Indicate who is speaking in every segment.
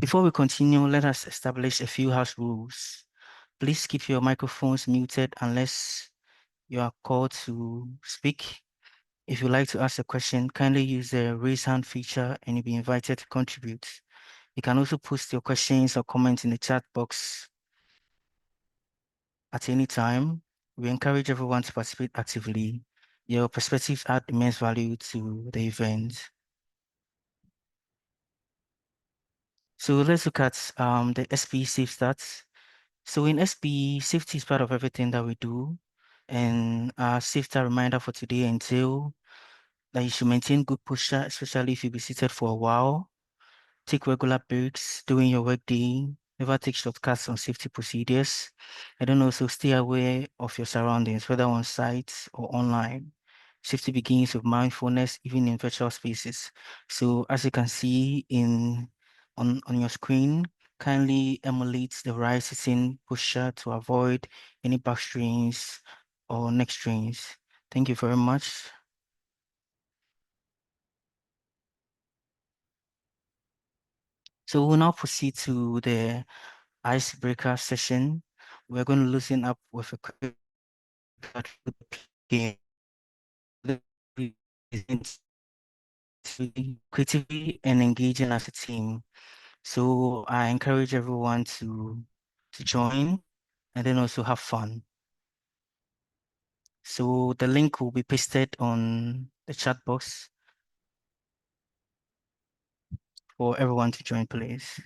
Speaker 1: Before we continue, let us establish a few house rules. Please keep your microphones muted unless you are called to speak. If you'd like to ask a question, kindly use the raise hand feature and you'll be invited to contribute. You can also post your questions or comments in the chat box at any time. We encourage everyone to participate actively. Your perspectives add immense value to the event. So let's look at the SPE Safe Stats. So in SPE, safety is part of everything that we do. And our safety reminder for today entail that you should maintain good posture, especially if you'll be seated for a while. Take regular breaks during your workday. Never take shortcuts on safety procedures. And then also stay aware of your surroundings, whether on site or online. Safety begins with mindfulness, even in virtual spaces. So as you can see on your screen, kindly emulate the right sitting posture to avoid any back strains or neck strains. Thank you very much. So we'll now proceed to the icebreaker session. We're going to loosen up with a quick game. Creatively and engaging as a team. So I encourage everyone to join and then also have fun. So the link will be pasted on the chat box for everyone to join, please.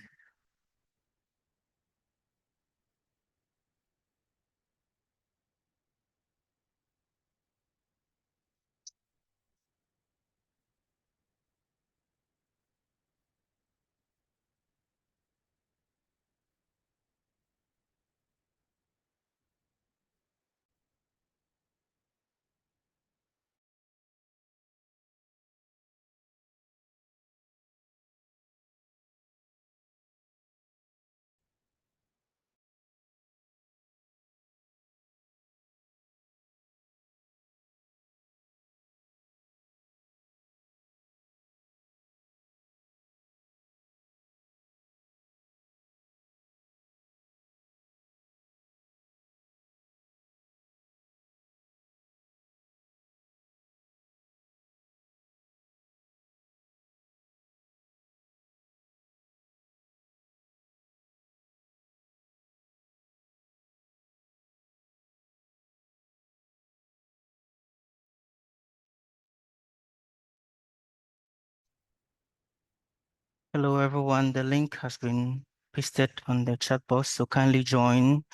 Speaker 1: Hello, everyone. The link has been pasted on the chat box, so kindly join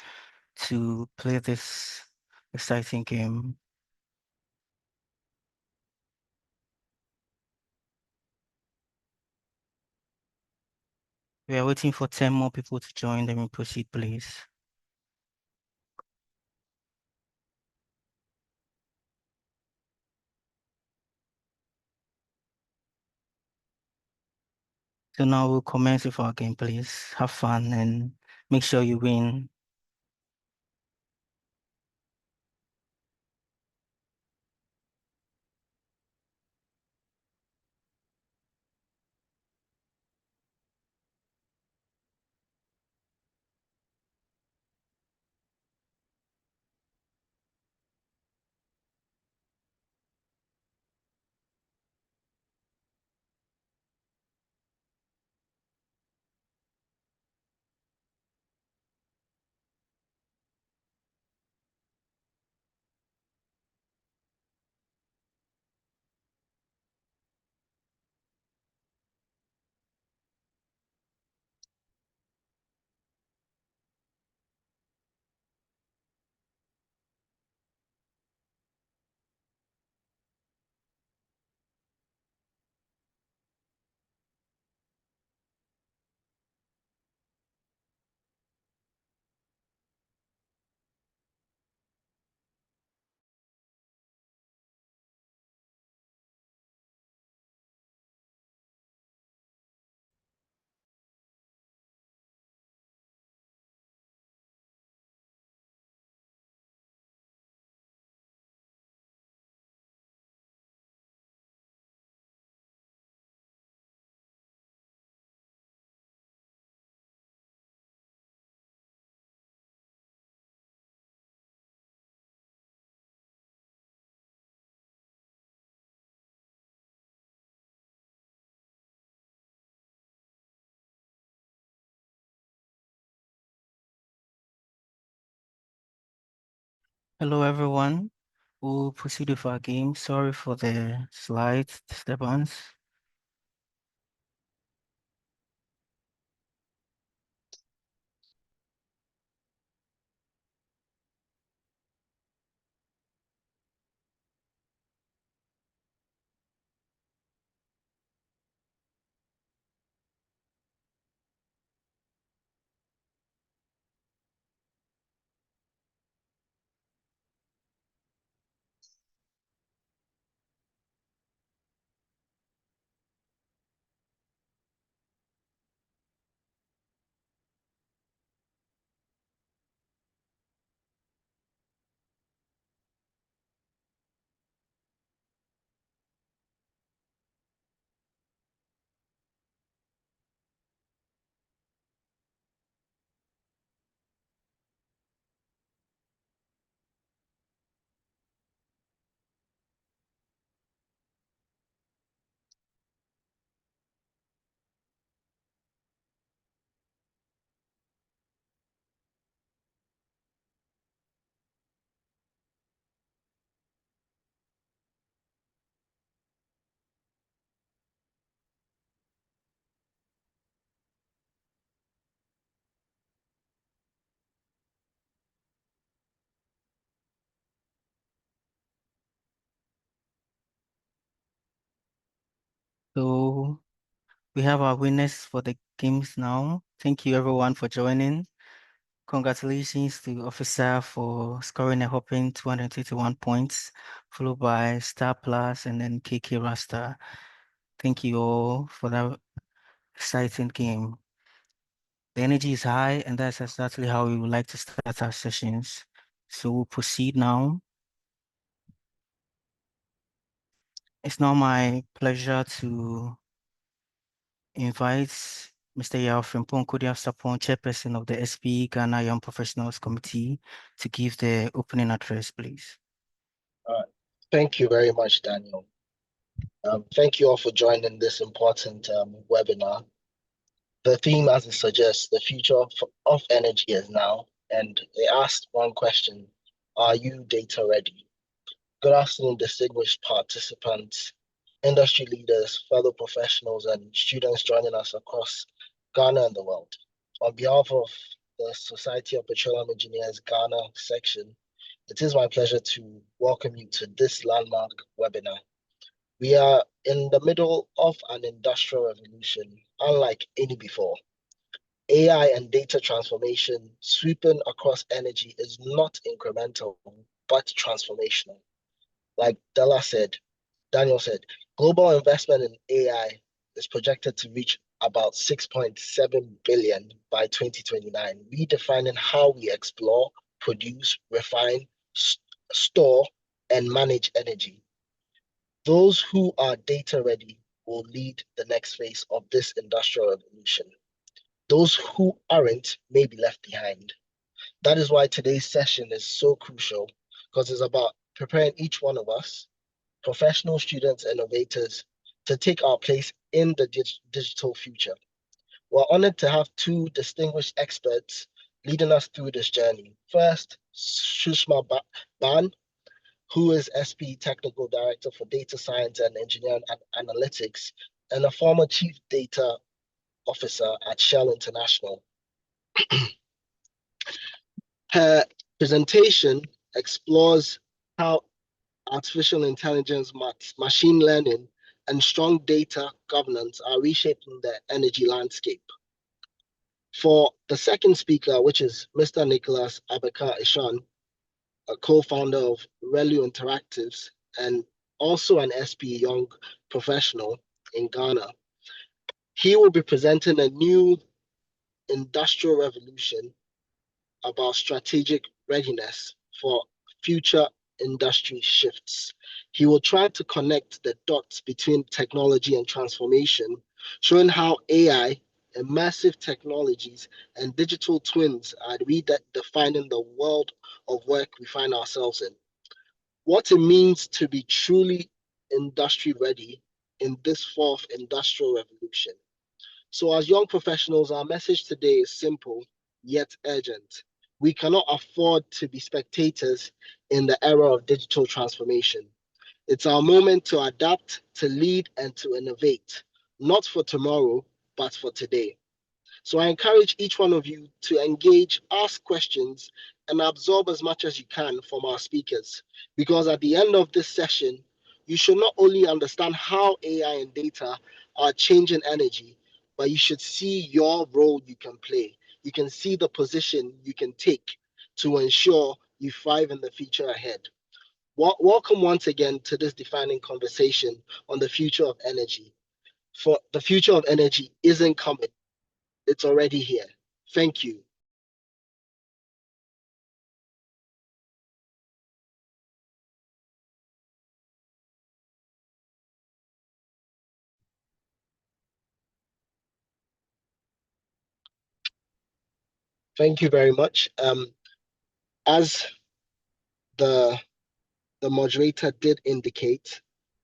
Speaker 1: to play this exciting game. We are waiting for 10 more people to join, then we proceed, please. So now we'll commence with our game, please. Have fun and make sure you win. Hello, everyone. We'll proceed with our game. Sorry for the slight disturbance. So we have our winners for the games now. Thank you, everyone, for joining. Congratulations to Officer for scoring a whopping 231 points, followed by Star Plus and then KK Rasta. Thank you all for that exciting game. The energy is high, and that's exactly how we would like to start our sessions. So we'll proceed now. It's now my pleasure to invite Mr. Yao Frimpong Kudia Sapon, Chairperson of the SP Ghana Young Professionals Committee, to give the opening address, please.
Speaker 2: Thank you very much, Daniel. Thank you all for joining this important webinar. The theme, as it suggests, the future of energy is now, and they asked one question: are you data ready? Good afternoon, distinguished participants, industry leaders, fellow professionals, and students joining us across Ghana and the world. On behalf of the Society of Petroleum Engineers Ghana section, it is my pleasure to welcome you to this landmark webinar. We are in the middle of an industrial revolution unlike any before. AI and data transformation sweeping across energy is not incremental, but transformational. Like Daniel said, global investment in AI is projected to reach about 6.7 billion by 2029, redefining how we explore, produce, refine, store, and manage energy. Those who are data ready will lead the next phase of this industrial revolution. Those who aren't may be left behind. That is why today's session is so crucial, because it's about preparing each one of us, professional students, innovators, to take our place in the digital future. We're honored to have two distinguished experts leading us through this journey. First, Shushma Ban, who is SP Technical Director for Data Science and Engineering and Analytics, and a former Chief Data Officer at Shell International. Her presentation explores how artificial intelligence, machine learning, and strong data governance are reshaping the energy landscape. For the second speaker, which is Mr. Nicholas Abeka Ishan, a co-founder of Relu Interactives and also an SP Young professional in Ghana, he will be presenting a new industrial revolution about strategic readiness for future industry shifts. He will try to connect the dots between technology and transformation, showing how AI, immersive technologies, and digital twins are redefining the world of work we find ourselves in. What it means to be truly industry ready in this fourth industrial revolution. So, as young professionals, our message today is simple yet urgent. We cannot afford to be spectators in the era of digital transformation. It's our moment to adapt, to lead, and to innovate, not for tomorrow, but for today. So I encourage each one of you to engage, ask questions, and absorb as much as you can from our speakers. Because at the end of this session, you should not only understand how AI and data are changing energy, but you should see your role you can play. You can see the position you can take to ensure you thrive in the future ahead. Welcome once again to this defining conversation on the future of energy. For the future of energy isn't coming, it's already here. Thank you. Thank you very much. As the the moderator did indicate,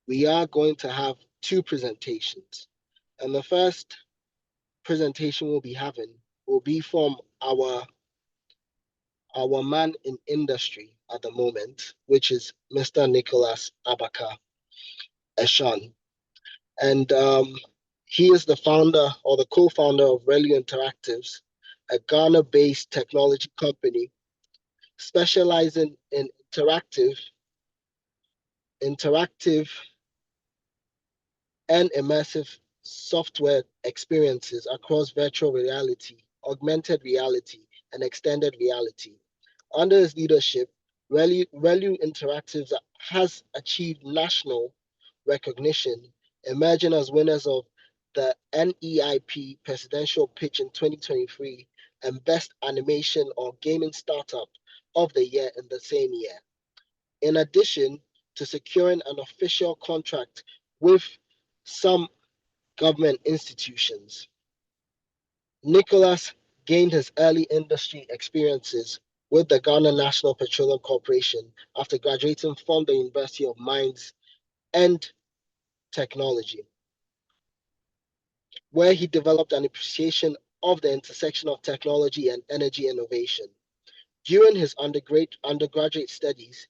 Speaker 2: we are going to have two presentations. And the first presentation we'll be having will be from our man in industry at the moment, which is Mr. Nicholas Abaka Eshan. And he is the founder or the co-founder of Relu Interactives, a Ghana-based technology company specializing in interactive and immersive software experiences across virtual reality, augmented reality, and extended reality. Under his leadership, Relu Interactives has achieved national recognition, emerging as winners of the NEIP Presidential Pitch in 2023 and Best Animation or Gaming Startup of the Year in the same year. In addition to securing an official contract with some government institutions, Nicholas gained his early industry experiences with the Ghana National Petroleum Corporation after graduating from the University of Mines and Technology, where he developed an appreciation of the intersection of technology and energy innovation. During his undergraduate studies,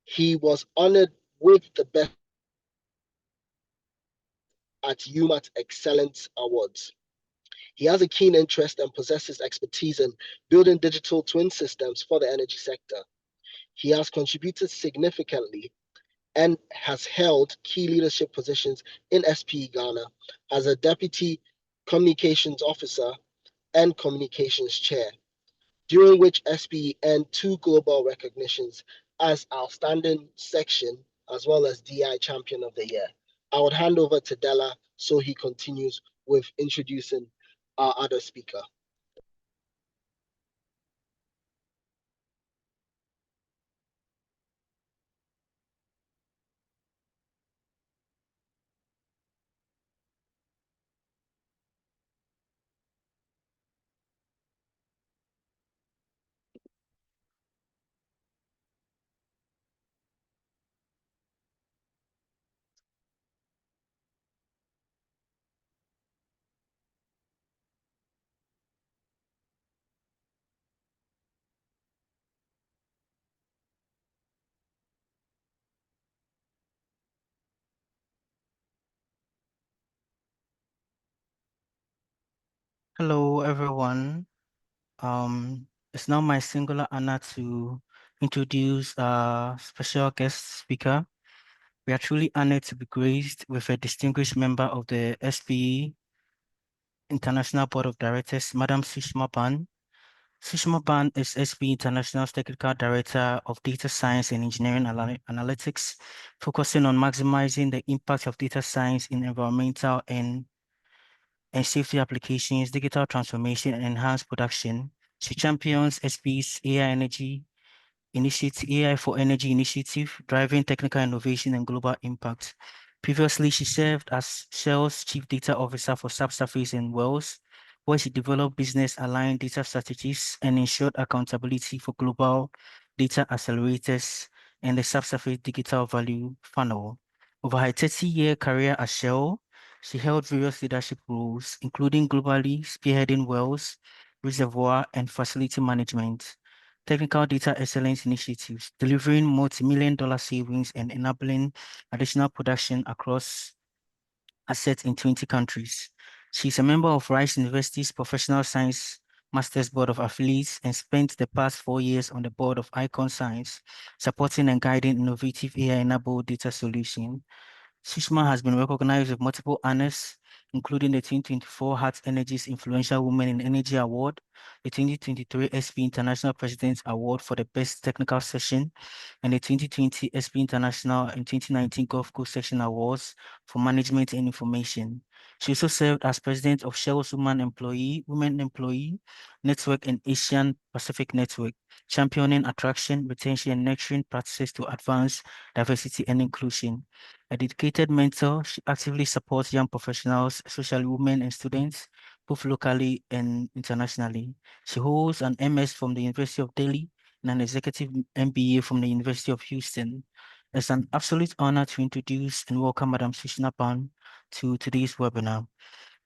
Speaker 2: he was honored with the Best at UMAT Excellence Awards. He has a keen interest and possesses expertise in building digital twin systems for the energy sector. He has contributed significantly and has held key leadership positions in SPE Ghana as a deputy communications officer and communications chair, during which SPE earned two global recognitions as Outstanding Section as well as DI Champion of the Year. I would hand over to Della so he continues with introducing our other speaker.
Speaker 1: Hello, everyone. It's now my singular honor to introduce our special guest speaker. We are truly honored to be graced with a distinguished member of the SPE International Board of Directors, Madam Sushma Ban. Sushma Ban is SPE International's Technical Director of Data Science and Engineering Analytics, focusing on maximizing the impact of data science in environmental and safety applications, digital transformation, and enhanced production. She champions SP's AI for Energy initiative, driving technical innovation and global impact. Previously, she served as Shell's Chief Data Officer for Subsurface and Wells, where she developed business-aligned data strategies and ensured accountability for global data accelerators and the subsurface digital value funnel. Over her 30-year career at Shell, she held various leadership roles, including globally spearheading wells, reservoir, and facility management. technical data excellence initiatives, delivering multi-million-dollar savings and enabling additional production across assets in 20 countries. She's a member of Rice University's Professional Science Masters Board of Affiliates and spent the past 4 years on the board of Icon Science, supporting and guiding innovative AI-enabled data solutions. Sushma has been recognized with multiple honors, including the 2024 Hart Energy's Influential Women in Energy Award, the 2023 SP International President's Award for the Best Technical Session, and the 2020 SP International and 2019 Gulf Coast Section Awards for Management and Information. She also served as president of Shell's Women Employee Network and Asian Pacific Network, championing attraction, retention, and nurturing practices to advance diversity and inclusion. A dedicated mentor, she actively supports young professionals, especially women and students, both locally and internationally. She holds an MS from the University of Delhi and an executive MBA from the University of Houston. It's an absolute honor to introduce and welcome Madam Sushna Pan to today's webinar.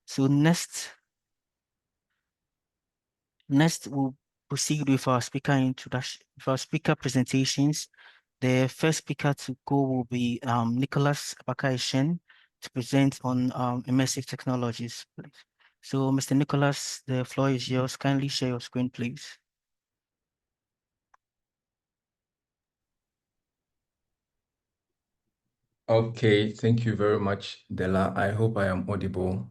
Speaker 1: So next we'll proceed with our speaker introduction, with our speaker presentations. The first speaker to go will be Nicholas Bakaishen to present on immersive technologies, please. So, Mr. Nicholas, the floor is yours. Kindly share your screen, please.
Speaker 3: Okay, thank you very much, Della. I hope I am audible.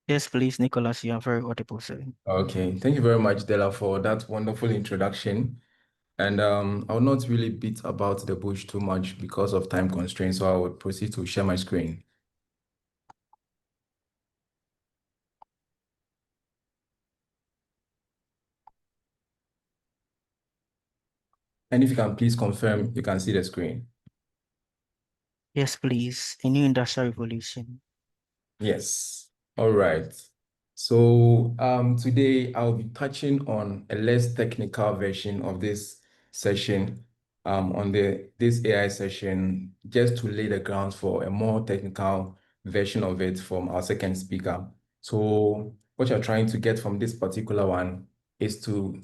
Speaker 1: Yes, please, Nicholas, you are very audible, sir.
Speaker 3: Okay, thank you very much, Della, for that wonderful introduction. And I'll not really beat about the bush too much because of time constraints, so I will proceed to share my screen. And if you can please confirm, you can see the screen.
Speaker 1: Yes, please. A new industrial revolution.
Speaker 3: Yes. All right. So today I'll be touching on a less technical version of this session, on this AI session, just to lay the grounds for a more technical version of it from our second speaker. So what you're trying to get from this particular one is to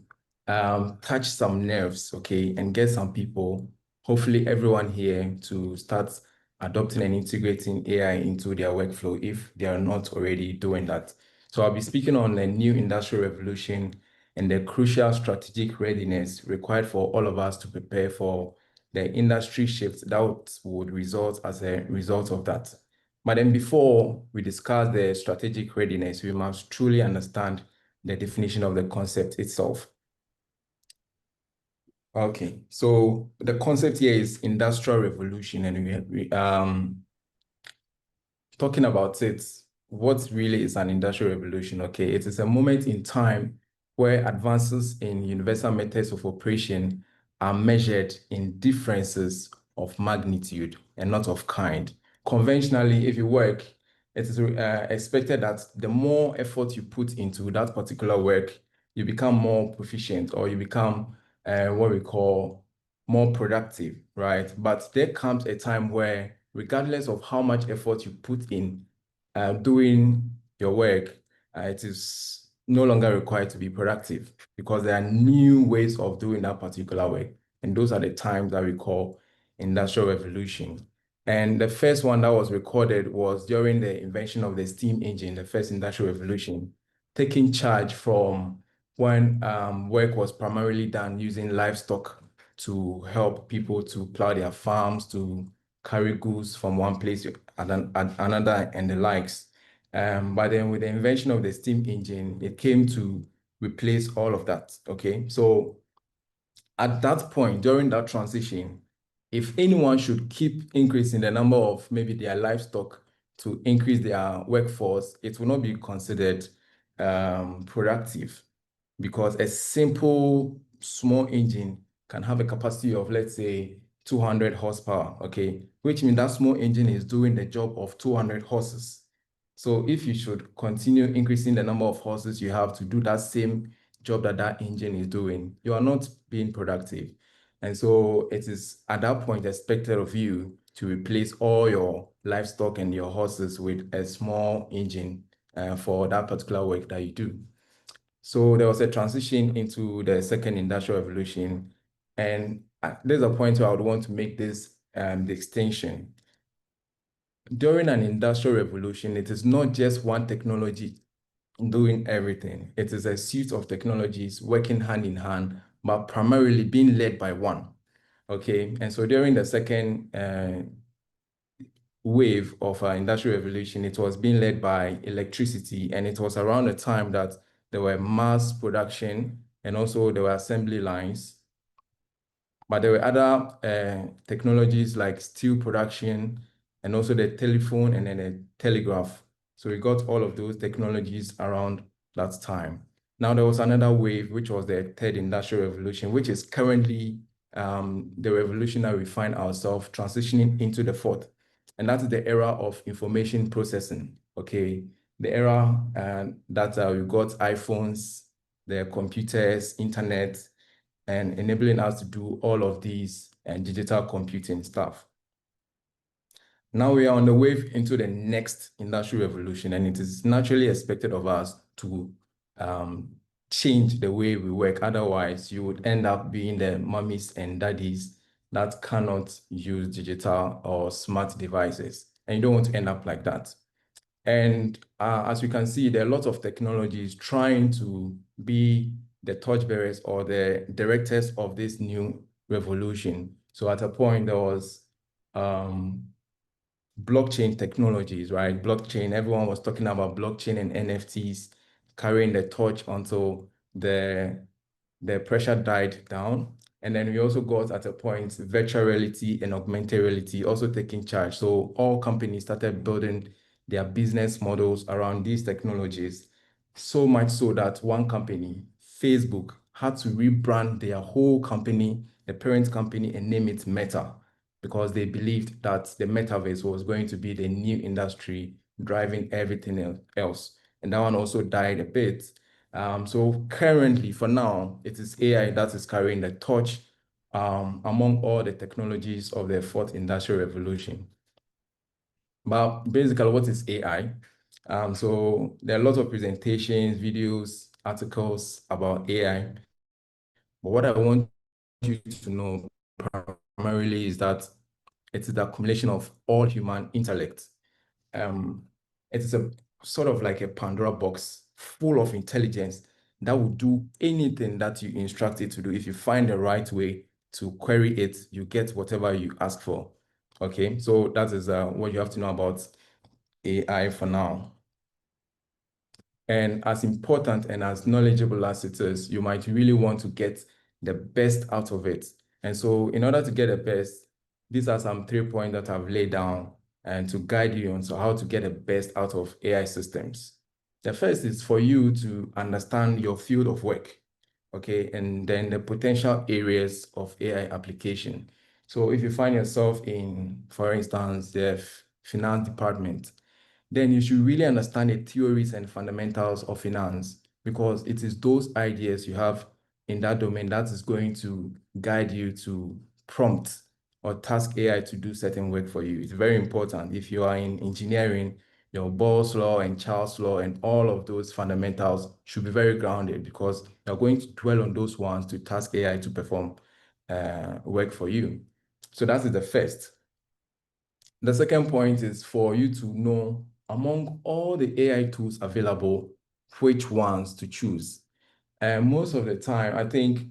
Speaker 3: touch some nerves, okay, and get some people, hopefully everyone here, to start adopting and integrating AI into their workflow if they are not already doing that. So I'll be speaking on the new industrial revolution and the crucial strategic readiness required for all of us to prepare for the industry shift that would result as a result of that. But then before we discuss the strategic readiness, we must truly understand the definition of the concept itself. Okay, so the concept here is industrial revolution, and we talking about it, what really is an industrial revolution? Okay, it is a moment in time where advances in universal methods of operation are measured in differences of magnitude and not of kind. Conventionally, if you work, it is expected that the more effort you put into that particular work, you become more proficient, or you become what we call more productive, right? But there comes a time where, regardless of how much effort you put in doing your work, it is no longer required to be productive, because there are new ways of doing that particular work. And those are the times that we call industrial revolution. And the first one that was recorded was during the invention of the steam engine, the first industrial revolution, taking charge from when work was primarily done using livestock to help people to plow their farms, to carry goods from one place to another, and the likes. But then with the invention of the steam engine, it came to replace all of that. Okay, so at that point, during that transition, if anyone should keep increasing the number of maybe their livestock to increase their workforce, it will not be considered productive, because a simple small engine can have a capacity of, let's say, 200 horsepower, okay? Which means that small engine is doing the job of 200 horses. So if you should continue increasing the number of horses you have to do that same job that that engine is doing, you are not being productive. And so it is at that point expected of you to replace all your livestock and your horses with a small engine for that particular work that you do. So there was a transition into the second industrial revolution, and there's a point where I would want to make this distinction. During an industrial revolution, it is not just one technology doing everything. It is a suite of technologies working hand in hand, but primarily being led by one. Okay, and so during the second wave of industrial revolution, it was being led by electricity, and it was around the time that there were mass production and also there were assembly lines. But there were other technologies like steel production and also the telephone and then the telegraph. So we got all of those technologies around that time. Now there was another wave, which was the third industrial revolution, which is currently the revolution that we find ourselves transitioning into the fourth. And that's the era of information processing, okay? The era that we got iPhones, the computers, internet, and enabling us to do all of these digital computing stuff. Now we are on the wave into the next industrial revolution, and it is naturally expected of us to change the way we work. Otherwise, you would end up being the mummies and daddies that cannot use digital or smart devices, and you don't want to end up like that. And as you can see, there are lots of technologies trying to be the torchbearers or the directors of this new revolution. So at a point, there was blockchain technologies, right? Blockchain, everyone was talking about blockchain and NFTs carrying the torch until the pressure died down. And then we also got at a point virtual reality and augmented reality also taking charge. So all companies started building their business models around these technologies, so much so that one company, Facebook, had to rebrand their whole company, the parent company, and name it Meta, because they believed that the metaverse was going to be the new industry driving everything else. And that one also died a bit. So currently, for now, it is AI that is carrying the torch among all the technologies of the fourth industrial revolution. But basically, what is AI? So there are lots of presentations, videos, articles about AI. But what I want you to know primarily is that it is the accumulation of all human intellect. It is a sort of like a Pandora box full of intelligence that will do anything that you instruct it to do. If you find the right way to query it, you get whatever you ask for. Okay, so that is what you have to know about AI for now. And as important and as knowledgeable as it is, you might really want to get the best out of it. And so in order to get the best, these are some 3 points that I've laid down and to guide you on how to get the best out of AI systems. The first is for you to understand your field of work, okay? And then the potential areas of AI application. So if you find yourself in, for instance, the finance department, then you should really understand the theories and fundamentals of finance, because it is those ideas you have in that domain that is going to guide you to prompt or task AI to do certain work for you. It's very important. If you are in engineering, your Boyle's law and Charles' law and all of those fundamentals should be very grounded, because you're going to dwell on those ones to task AI to perform work for you. So that is the first. The second point is for you to know, among all the AI tools available, which ones to choose. And most of the time, I think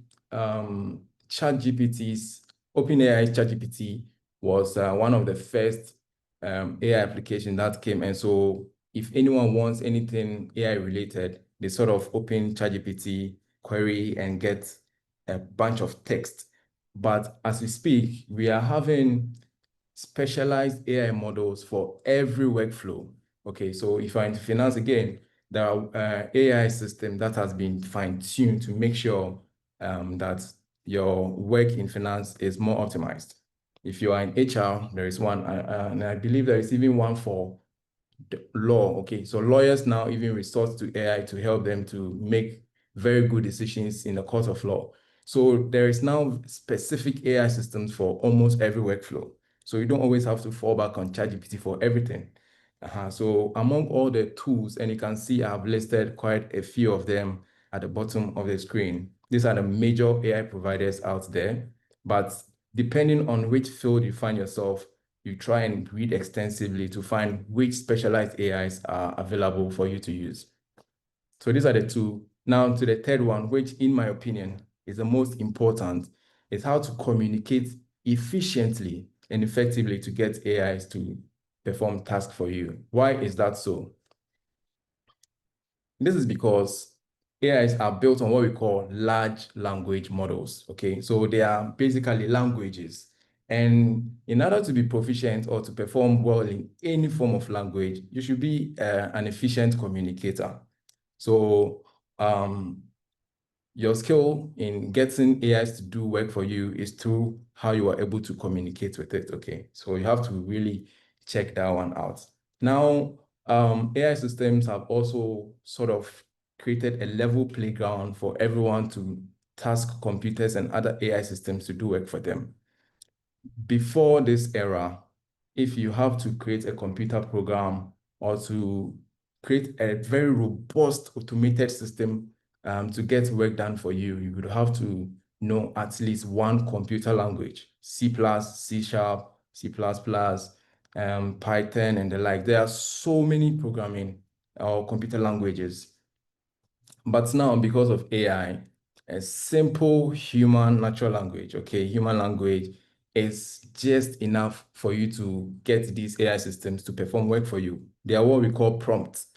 Speaker 3: ChatGPT's, OpenAI ChatGPT was one of the first AI application that came. And so if anyone wants anything AI related, they sort of open ChatGPT, query, and get a bunch of text. But as we speak, we are having specialized AI models for every workflow. Okay, so if you're into finance again, there are AI systems that has been fine-tuned to make sure that your work in finance is more optimized. If you are in HR, there is one, and I believe there is even one for law. Okay, so lawyers now even resort to AI to help them to make very good decisions in the court of law. So there is now specific AI systems for almost every workflow. So you don't always have to fall back on ChatGPT for everything. So among all the tools, and you can see I've listed quite a few of them at the bottom of the screen. These are the major AI providers out there, but depending on which field you find yourself, you try and read extensively to find which specialized AIs are available for you to use. So these are the two. Now to the third one, which in my opinion is the most important, is how to communicate efficiently and effectively to get AIs to perform tasks for you. Why is that so? This is because AIs are built on what we call large language models, okay? So they are basically languages. And in order to be proficient or to perform well in any form of language, you should be an efficient communicator. So your skill in getting AIs to do work for you is through how you are able to communicate with it, okay? So you have to really check that one out. Now, AI systems have also sort of created a level playground for everyone to task computers and other AI systems to do work for them. Before this era, if you have to create a computer program or to create a very robust automated system to get work done for you, you would have to know at least one computer language, C++, C#, C++, Python, and the like. There are so many programming or computer languages. But now, because of AI, a simple human natural language, okay, human language is just enough for you to get these AI systems to perform work for you. They are what we call prompts.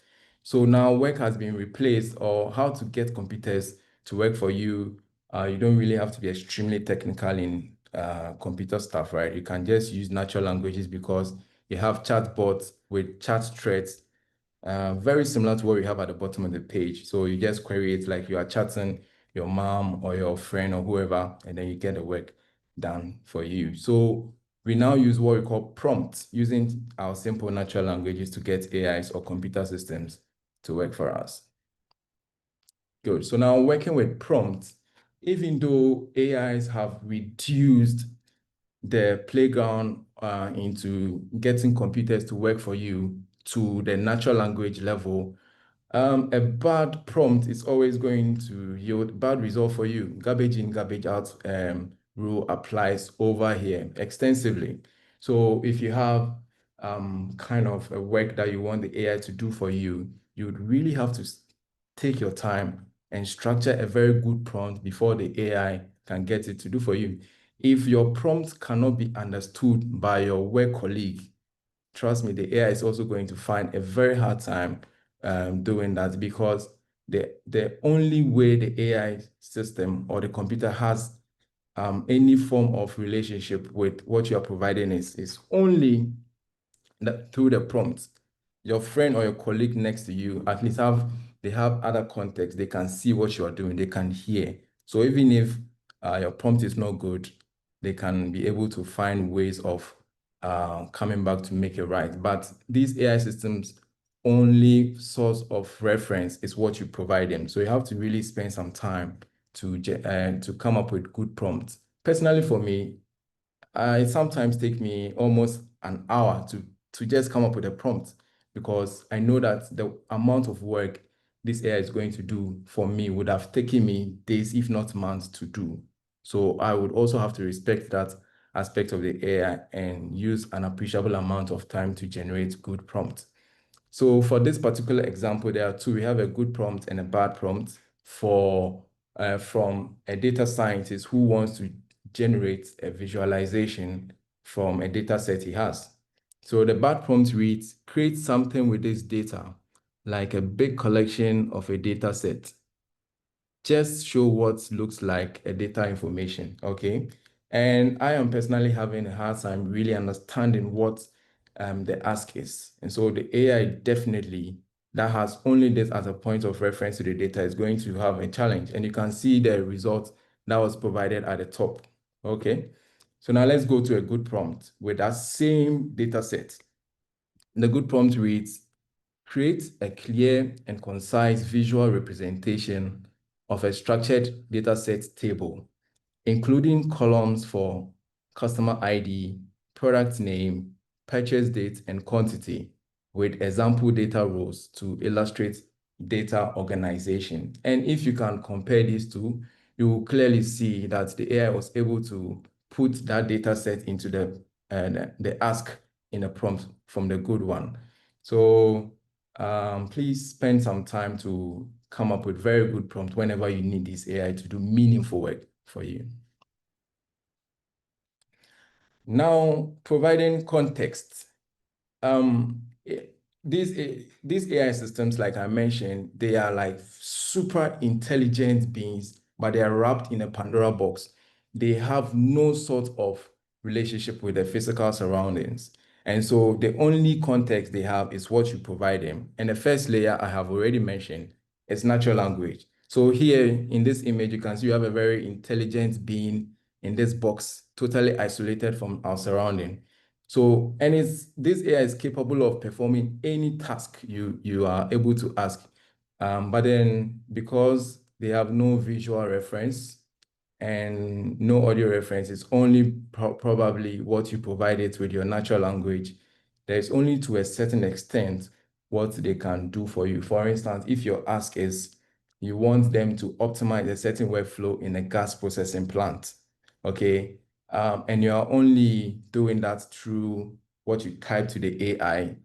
Speaker 3: So now work has been replaced, or how to get computers to work for you. You don't really have to be extremely technical in computer stuff, right? You can just use natural languages because you have chatbots with chat threads very similar to what we have at the bottom of the page. So you just query it like you are chatting your mom or your friend or whoever, and then you get the work done for you. So we now use what we call prompts, using our simple natural languages to get AIs or computer systems to work for us. Good. So now working with prompts, even though AIs have reduced the playground into getting computers to work for you to the natural language level, a bad prompt is always going to yield bad result for you. Garbage in, garbage out rule applies over here extensively. So if you have kind of a work that you want the AI to do for you, you would really have to take your time and structure a very good prompt before the AI can get it to do for you. If your prompt cannot be understood by your work colleague, trust me, the AI is also going to find a very hard time doing that, because the only way the AI system or the computer has any form of relationship with what you are providing is only through the prompts. Your friend or your colleague next to you at least they have other context. They can see what you are doing. They can hear. So even if your prompt is not good, they can be able to find ways of coming back to make it right. But these AI systems, only source of reference is what you provide them. So you have to really spend some time to come up with good prompts. Personally, for me, it sometimes takes me almost an hour to just come up with a prompt, because I know that the amount of work this AI is going to do for me would have taken me days, if not months, to do. So I would also have to respect that aspect of the AI and use an appreciable amount of time to generate good prompts. So for this particular example, there are two. We have a good prompt and a bad prompt for from a data scientist who wants to generate a visualization from a data set he has. So the bad prompt reads, create something with this data, like a big collection of a data set. Just show what looks like a data information, okay? And I am personally having a hard time really understanding what the ask is. And so the AI definitely that has only this as a point of reference to the data is going to have a challenge. And you can see the result that was provided at the top, okay? So now let's go to a good prompt with that same data set. The good prompt reads, create a clear and concise visual representation of a structured dataset table, including columns for customer ID, product name, purchase date, and quantity. with example data rows to illustrate data organization. And if you can compare these two, you will clearly see that the AI was able to put that data set into the ask in a prompt from the good one. So please spend some time to come up with very good prompt whenever you need this AI to do meaningful work for you. Now, providing context. These AI systems, like I mentioned, they are like super intelligent beings, but they are wrapped in a Pandora box. They have no sort of relationship with their physical surroundings. And so the only context they have is what you provide them. And the first layer I have already mentioned is natural language. So here in this image, you can see you have a very intelligent being in this box, totally isolated from our surrounding. So, and this AI is capable of performing any task you are able to ask. But then because they have no visual reference and no audio reference, it's only probably what you provide it with your natural language. There's only to a certain extent what they can do for you. For instance, if your ask is you want them to optimize a certain workflow in a gas processing plant, okay? And you're only doing that through what you type to the AI.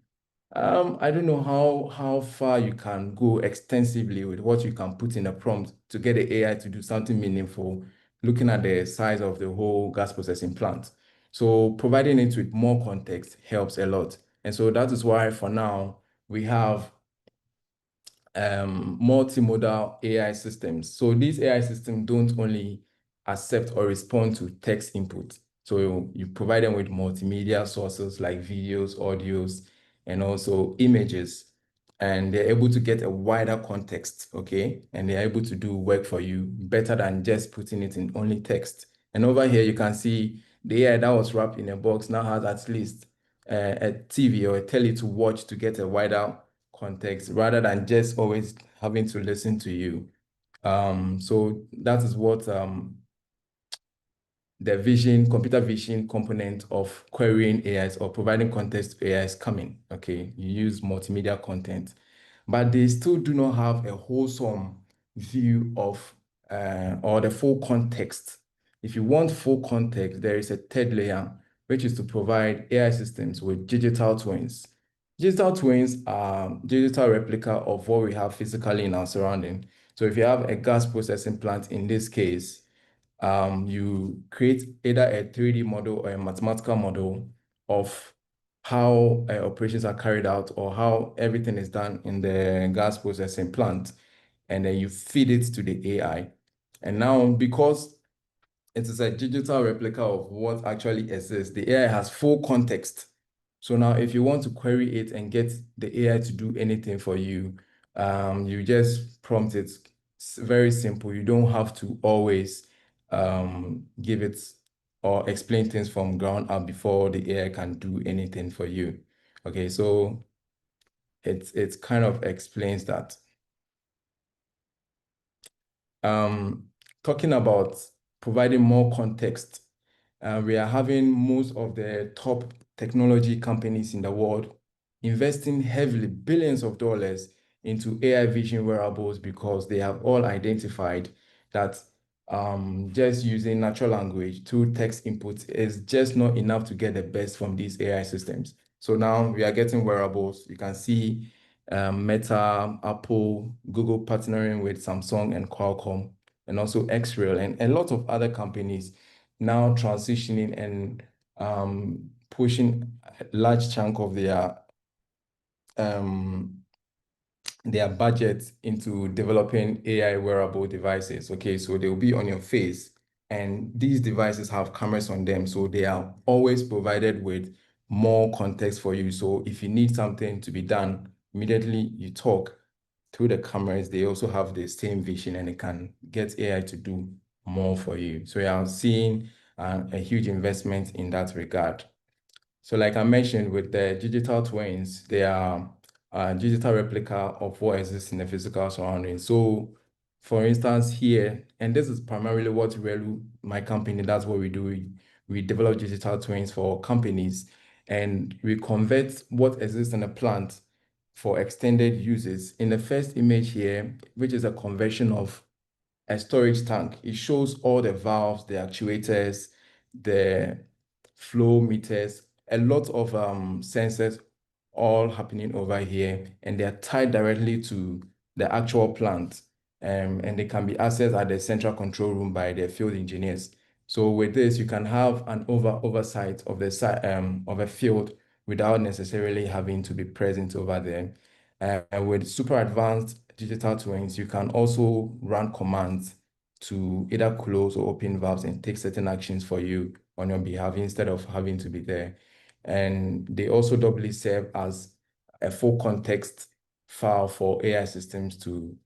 Speaker 3: I don't know how far you can go extensively with what you can put in a prompt to get the AI to do something meaningful, looking at the size of the whole gas processing plant. So providing it with more context helps a lot. And so that is why for now we have multimodal AI systems. So these AI systems don't only accept or respond to text input. So you provide them with multimedia sources like videos, audios, and also images, and they're able to get a wider context, okay? And they're able to do work for you better than just putting it in only text. And over here, you can see the AI that was wrapped in a box now has at least a TV or a telly to watch to get a wider context rather than just always having to listen to you. So that is what the computer vision component of querying AIs or providing context to AI is coming. Okay, you use multimedia content, but they still do not have a wholesome view of or the full context. If you want full context, there is a third layer, which is to provide AI systems with digital twins. Digital twins are digital replica of what we have physically in our surrounding. So if you have a gas processing plant, in this case, you create either a 3D model or a mathematical model of how operations are carried out or how everything is done in the gas processing plant, and then you feed it to the AI. And now, because it is a digital replica of what actually exists, the AI has full context. So now if you want to query it and get the AI to do anything for you, you just prompt it. It's very simple. You don't have to always give it or explain things from ground up before the AI can do anything for you. Okay, so it kind of explains that. Talking about providing more context, we are having most of the top technology companies in the world investing heavily billions of dollars into AI vision wearables because they have all identified that just using natural language through text input is just not enough to get the best from these AI systems. So now we are getting wearables. You can see Meta, Apple, Google partnering with Samsung and Qualcomm, and also X-Rail and a lot of other companies now transitioning and pushing a large chunk of their budget into developing AI wearable devices. Okay, so they'll be on your face, and these devices have cameras on them, so they are always provided with more context for you. So if you need something to be done, immediately you talk through the cameras, they also have the same vision and it can get AI to do more for you. So yeah, I'm seeing a huge investment in that regard. So like I mentioned with the digital twins, they are a digital replica of what exists in the physical surrounding. So for instance here, and this is primarily what Relu, my company, that's what we do. We develop digital twins for companies. and we convert what exists in a plant for extended uses. In the first image here, which is a conversion of a storage tank, it shows all the valves, the actuators, the flow meters, a lot of sensors all happening over here, and they're tied directly to the actual plant, and they can be accessed at the central control room by the field engineers. So with this, you can have an oversight of the of a field without necessarily having to be present over there. And with super advanced digital twins, you can also run commands to either close or open valves and take certain actions for you on your behalf instead of having to be there. And they also doubly serve as a full context file for AI systems to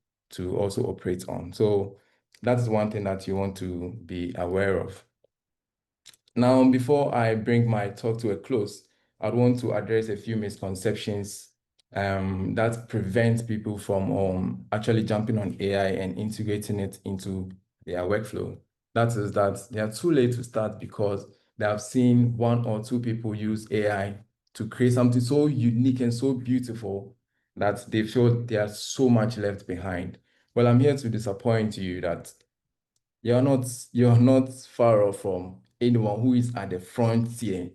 Speaker 3: also operate on. So that's one thing that you want to be aware of. Now, before I bring my talk to a close, I'd want to address a few misconceptions that prevent people from actually jumping on AI and integrating it into their workflow. That is that they are too late to start because they have seen one or two people use AI to create something so unique and so beautiful that they feel they are so much left behind. Well, I'm here to disappoint you that you're not far off from anyone who is at the frontier.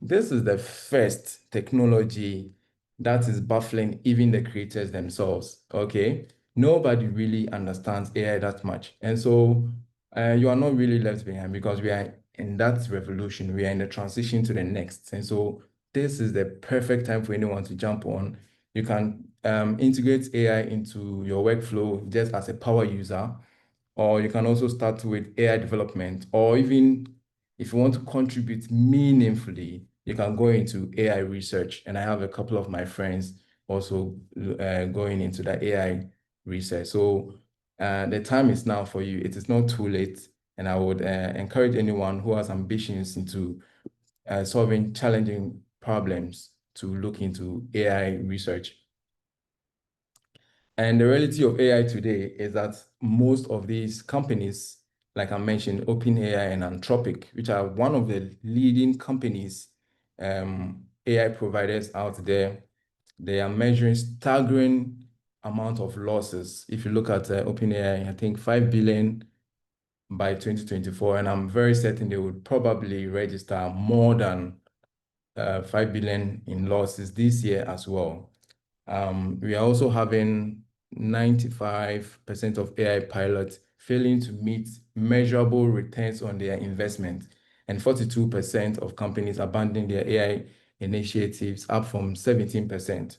Speaker 3: This is the first technology that is baffling even the creators themselves. Okay, nobody really understands AI that much, and so you are not really left behind because we are in that revolution. We are in the transition to the next, and so this is the perfect time for anyone to jump on. You can integrate AI into your workflow just as a power user, or you can also start with AI development, or even if you want to contribute meaningfully, you can go into AI research. And I have a couple of my friends also going into that AI research. So the time is now for you. It is not too late. And I would encourage anyone who has ambitions into solving challenging problems to look into AI research. And the reality of AI today is that most of these companies, like I mentioned, OpenAI and Anthropic, which are one of the leading companies, AI providers out there, they are measuring staggering amount of losses. If you look at OpenAI, I think 5 billion by 2024, and I'm very certain they would probably register more than 5 billion in losses this year as well. We are also having 95% of AI pilots failing to meet measurable returns on their investment, and 42% of companies abandoning their AI initiatives, up from 17%.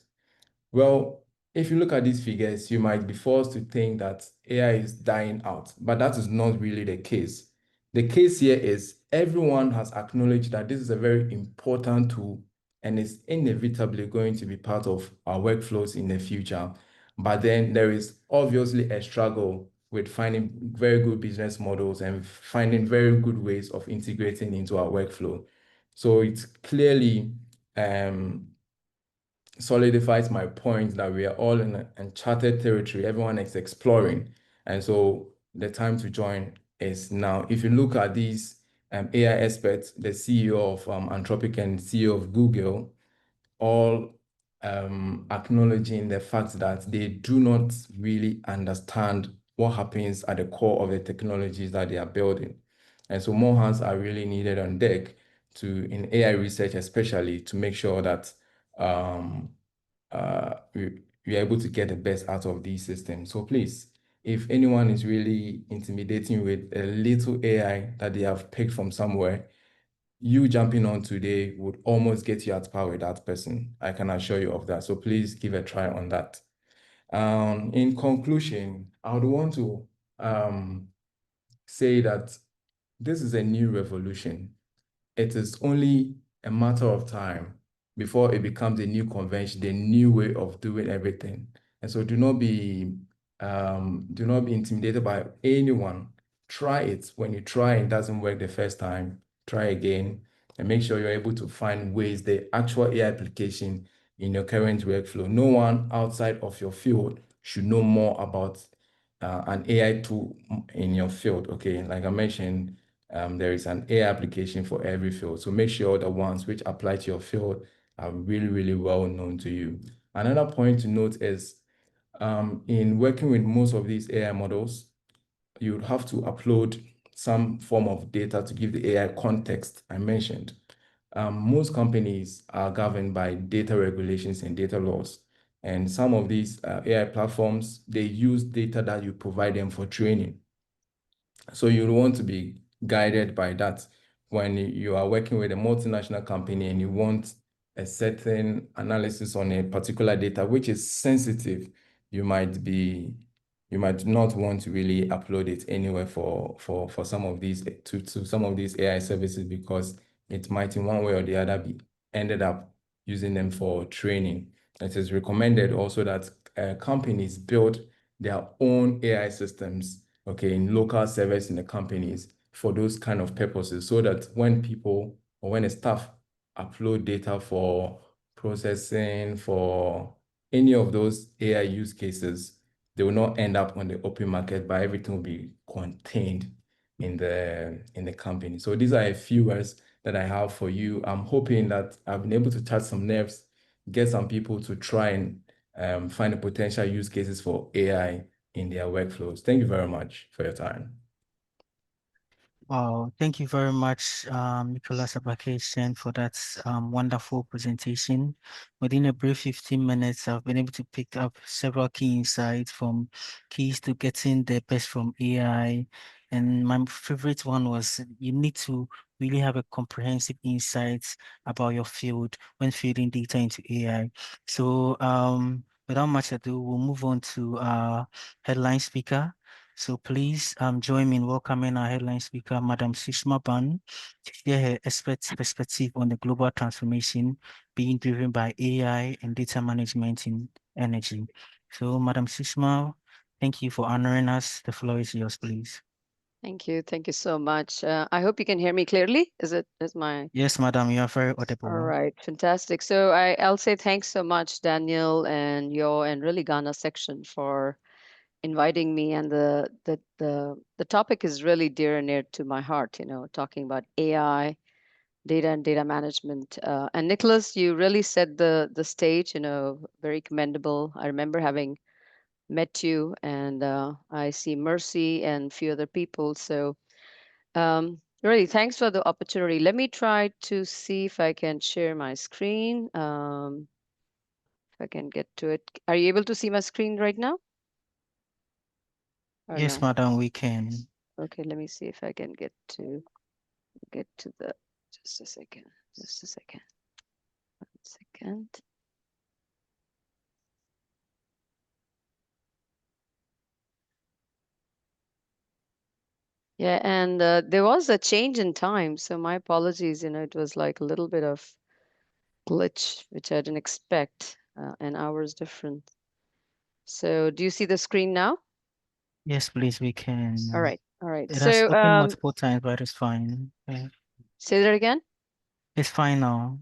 Speaker 3: Well, if you look at these figures, you might be forced to think that AI is dying out, but that is not really the case. The case here is everyone has acknowledged that this is a very important tool and is inevitably going to be part of our workflows in the future. But then there is obviously a struggle with finding very good business models and finding very good ways of integrating into our workflow. So it's clearly solidifies my point that we are all in uncharted territory. Everyone is exploring. And so the time to join is now. If you look at these AI experts, the CEO of Anthropic and CEO of Google, all acknowledging the fact that they do not really understand what happens at the core of the technologies that they are building. And so more hands are really needed on deck in AI research, especially to make sure that we are able to get the best out of these systems. So please, if anyone is really intimidating with a little AI that they have picked from somewhere, you jumping on today would almost get you at par with that person. I can assure you of that. So please give a try on that. In conclusion, I would want to say that this is a new revolution. It is only a matter of time before it becomes a new convention, the new way of doing everything. And so do not be intimidated by anyone. Try it. When you try and it doesn't work the first time, try again and make sure you're able to find ways, the actual AI application in your current workflow. No one outside of your field should know more about an AI tool in your field. Okay, like I mentioned, there is an AI application for every field. So make sure the ones which apply to your field are really, really well known to you. Another point to note is in working with most of these AI models, you would have to upload some form of data to give the AI context I mentioned. Most companies are governed by data regulations and data laws. And some of these AI platforms, they use data that you provide them for training. So you want to be guided by that when you are working with a multinational company and you want a certain analysis on a particular data, which is sensitive, you might not want to really upload it anywhere for some of these to some of these AI services, because it might in one way or the other be ended up using them for training. It is recommended also that companies build their own AI systems, okay, in local servers in the companies for those kind of purposes, so that when people or when a staff upload data for processing, for any of those AI use cases, they will not end up on the open market, but everything will be contained in the company. So these are a few words that I have for you. I'm hoping that I've been able to touch some nerves, get some people to try and find the potential use cases for AI in their workflows. Thank you very much for your time.
Speaker 1: Wow, thank you very much, Nicholas Abakation, for that wonderful presentation. Within a brief 15 minutes, I've been able to pick up several key insights, from keys to getting the best from AI. And my favorite one was, you need to really have a comprehensive insights about your field when feeding data into AI. So without much ado, we'll move on to our headline speaker. So please join me in welcoming our headline speaker, Madam Sushma Ban, to share her expert perspective on the global transformation being driven by AI and data management in energy. So Madam Sushma, thank you for honoring us. The floor is yours, please.
Speaker 4: Thank you. Thank you so much. I hope you can hear me clearly. Is my...
Speaker 1: Yes, madam, you are very audible.
Speaker 4: All right, fantastic. So I'll say thanks so much, Daniel, and really Ghana section for inviting me. And the topic is really dear and near to my heart, talking about AI, data and data management. And Nicholas, you really set the stage, very commendable. I remember having met you, and I see Mercy and a few other people. So really, thanks for the opportunity. Let me try to see if I can share my screen. If I can get to it. Are you able to see my screen right now? Or
Speaker 1: Yes,
Speaker 4: no?
Speaker 1: madam, we can.
Speaker 4: Okay, let me see if I can get to the, just a second. 1 second. Yeah, and there was a change in time, so my apologies. It was like a little bit of glitch, which I didn't expect. An hour's different. So do you see the screen now?
Speaker 1: Yes, please, we can.
Speaker 4: All right.
Speaker 1: It has
Speaker 4: So
Speaker 1: opened multiple times, but it's fine. Yeah.
Speaker 4: say that again.
Speaker 1: It's fine now.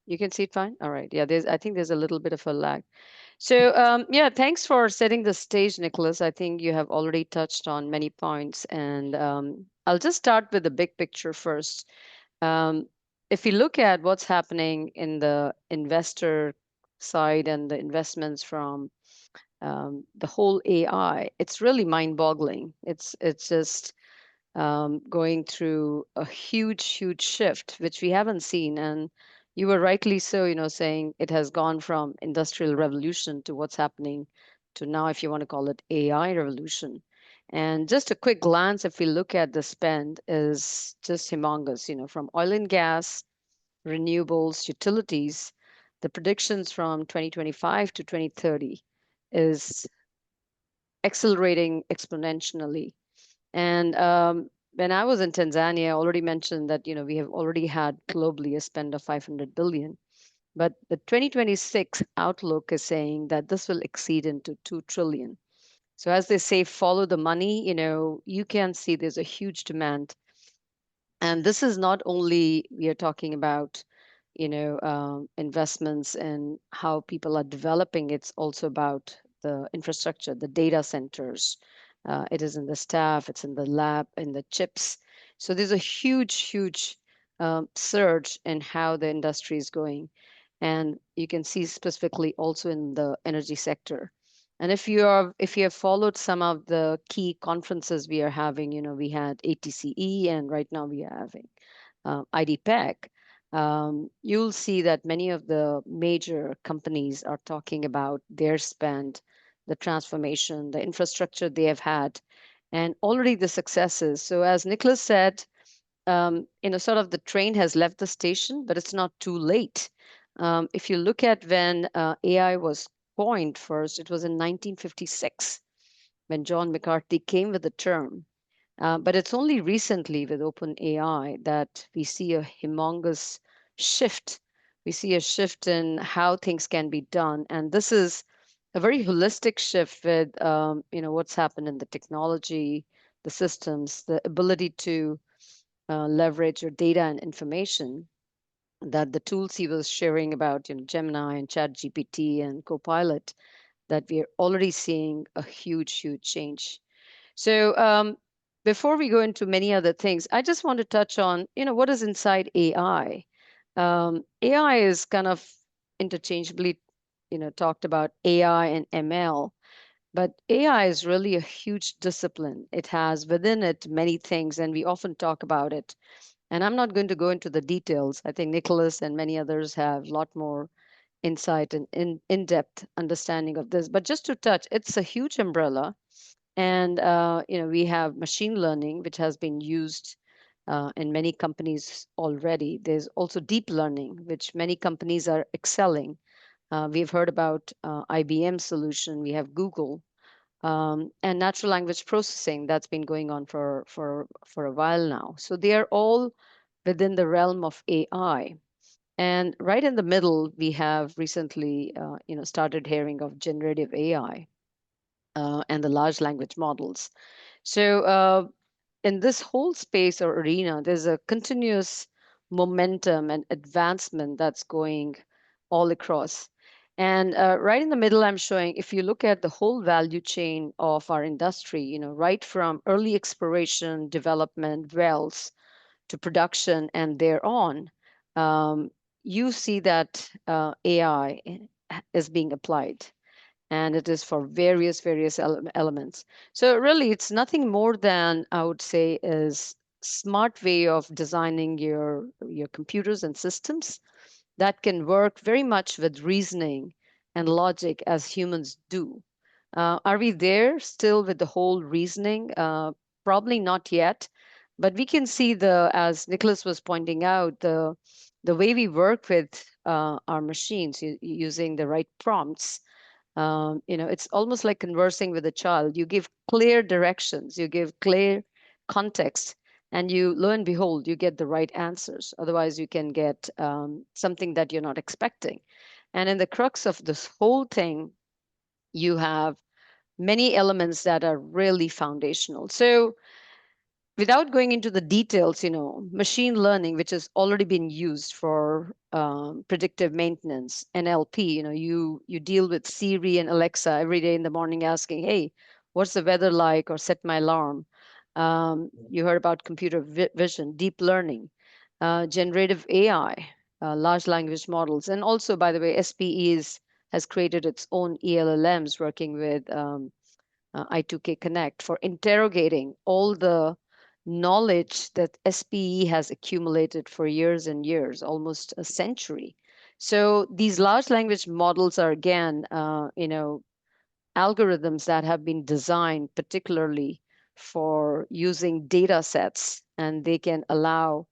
Speaker 4: You can see it fine? All right. Yeah, I think there's a little bit of a lag. So yeah, thanks for setting the stage, Nicholas. I think you have already touched on many points, and I'll just start with the big picture first. If you look at what's happening in the investor side and the investments from the whole AI, it's really mind-boggling. It's just going through a huge shift, which we haven't seen. And you were rightly so, saying it has gone from industrial revolution to what's happening to now, if you want to call it AI revolution. And just a quick glance, if we look at the spend, is just humongous, from oil and gas, renewables, utilities. The predictions from 2025 to 2030 is accelerating exponentially. And when I was in Tanzania, I already mentioned that we have already had globally a spend of 500 billion, but the 2026 outlook is saying that this will exceed into 2 trillion. So as they say, follow the money. You can see there's a huge demand, and this is not only we are talking about investments and how people are developing. It's also about the infrastructure, the data centers. It is in the staff, it's in the lab, in the chips. So there's a huge surge in how the industry is going. And you can see specifically also in the energy sector. And if you have followed some of the key conferences we are having, we had ATCE, and right now we are having IDPEC. You'll see that many of the major companies are talking about their spend, the transformation, the infrastructure they have had, and already the successes. So as Nicholas said, sort of the train has left the station, but it's not too late. If you look at when AI was coined first, it was in 1956 when John McCarthy came with the term. But it's only recently with OpenAI that we see a humongous shift. We see a shift in how things can be done. And this is a very holistic shift with what's happened in the technology, the systems, the ability to leverage your data and information, that the tools he was sharing about, Gemini and ChatGPT and Copilot, that we are already seeing a huge change. So before we go into many other things, I just want to touch on, what is inside AI. AI is kind of interchangeably, talked about AI and ML. But AI is really a huge discipline. It has within it many things, and we often talk about it. And I'm not going to go into the details. I think Nicholas and many others have a lot more insight and in-depth understanding of this. But just to touch, it's a huge umbrella. And we have machine learning, which has been used in many companies already. There's also deep learning, which many companies are excelling. We've heard about IBM solution. We have Google. And natural language processing that's been going on for a while now. So they are all within the realm of AI. And right in the middle, we have recently, started hearing of generative AI and the large language models. So in this whole space or arena, there's a continuous momentum and advancement that's going all across. And right in the middle, I'm showing, if you look at the whole value chain of our industry, right from early exploration, development, wells to production and thereon, you see that AI is being applied, and it is for various elements. So really, it's nothing more than, I would say, is smart way of designing your computers and systems that can work very much with reasoning and logic as humans do. Are we there still with the whole reasoning? Probably not yet, but we can see as Nicholas was pointing out, the way we work with our machines using the right prompts. It's almost like conversing with a child. You give clear directions, you give clear context, and lo and behold, you get the right answers. Otherwise, you can get something that you're not expecting. And in the crux of this whole thing, you have many elements that are really foundational. So without going into the details, machine learning, which has already been used for predictive maintenance, NLP, you deal with Siri and Alexa every day in the morning asking, hey, what's the weather like, or set my alarm. You heard about computer vision, deep learning, generative AI, large language models. And also, by the way, SPE has created its own ELLMs working with I2K Connect for interrogating all the knowledge that SPE has accumulated for years and years, almost a century. So these large language models are, again, algorithms that have been designed particularly for using data sets, and they can allow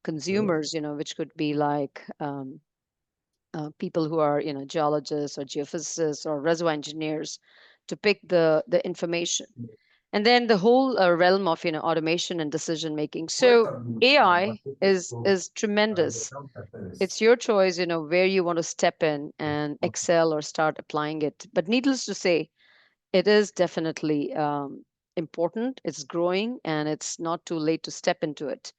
Speaker 4: consumers, which could be like people who are, geologists or geophysicists or reservoir engineers, to pick the information. And then the whole realm of automation and decision making. So AI is tremendous. It's your choice, where you want to step in and excel or start applying it. But needless to say, it is definitely important. It's growing, and it's not too late to step into it.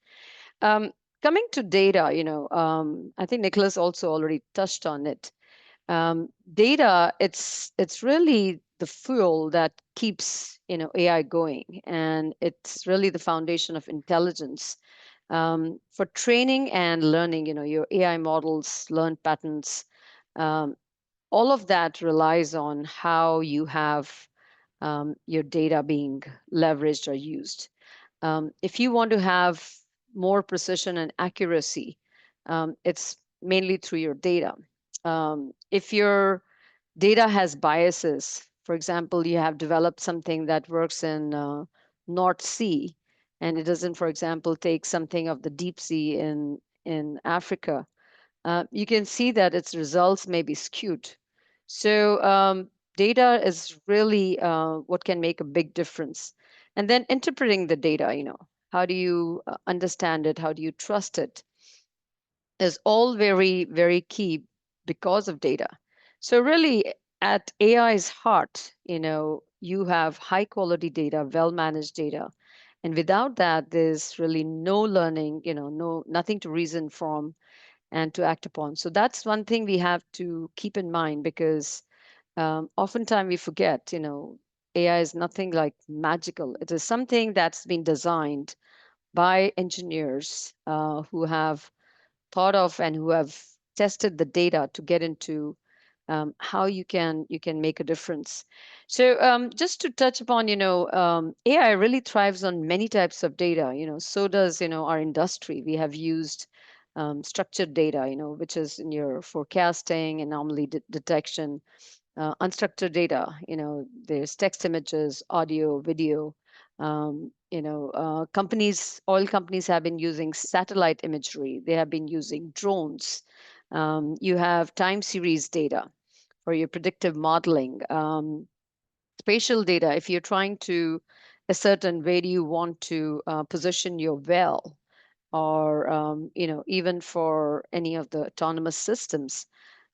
Speaker 4: Coming to data, I think Nicholas also already touched on it. Data, it's really the fuel that keeps AI going, and it's really the foundation of intelligence. For training and learning, your AI models learn patterns. All of that relies on how you have your data being leveraged or used. If you want to have more precision and accuracy, it's mainly through your data. If your data has biases, for example, you have developed something that works in North Sea, and it doesn't, for example, take something of the deep sea in Africa, you can see that its results may be skewed. So data is really what can make a big difference. And then interpreting the data, how do you understand it? How do you trust it? Is all very, very key because of data. So really at AI's heart, you have high quality data, well-managed data. And without that, there's really no learning, nothing to reason from and to act upon. So that's one thing we have to keep in mind, because oftentimes we forget, AI is nothing like magical. It is something that's been designed by engineers who have thought of and who have tested the data to get into how you can make a difference. So just to touch upon, AI really thrives on many types of data. So does our industry. We have used structured data, which is in your forecasting, anomaly detection, unstructured data. There's text, images, audio, video. Oil companies have been using satellite imagery. They have been using drones. You have time series data for your predictive modeling. Spatial data, if you're trying to ascertain where do you want to position your well, or even for any of the autonomous systems,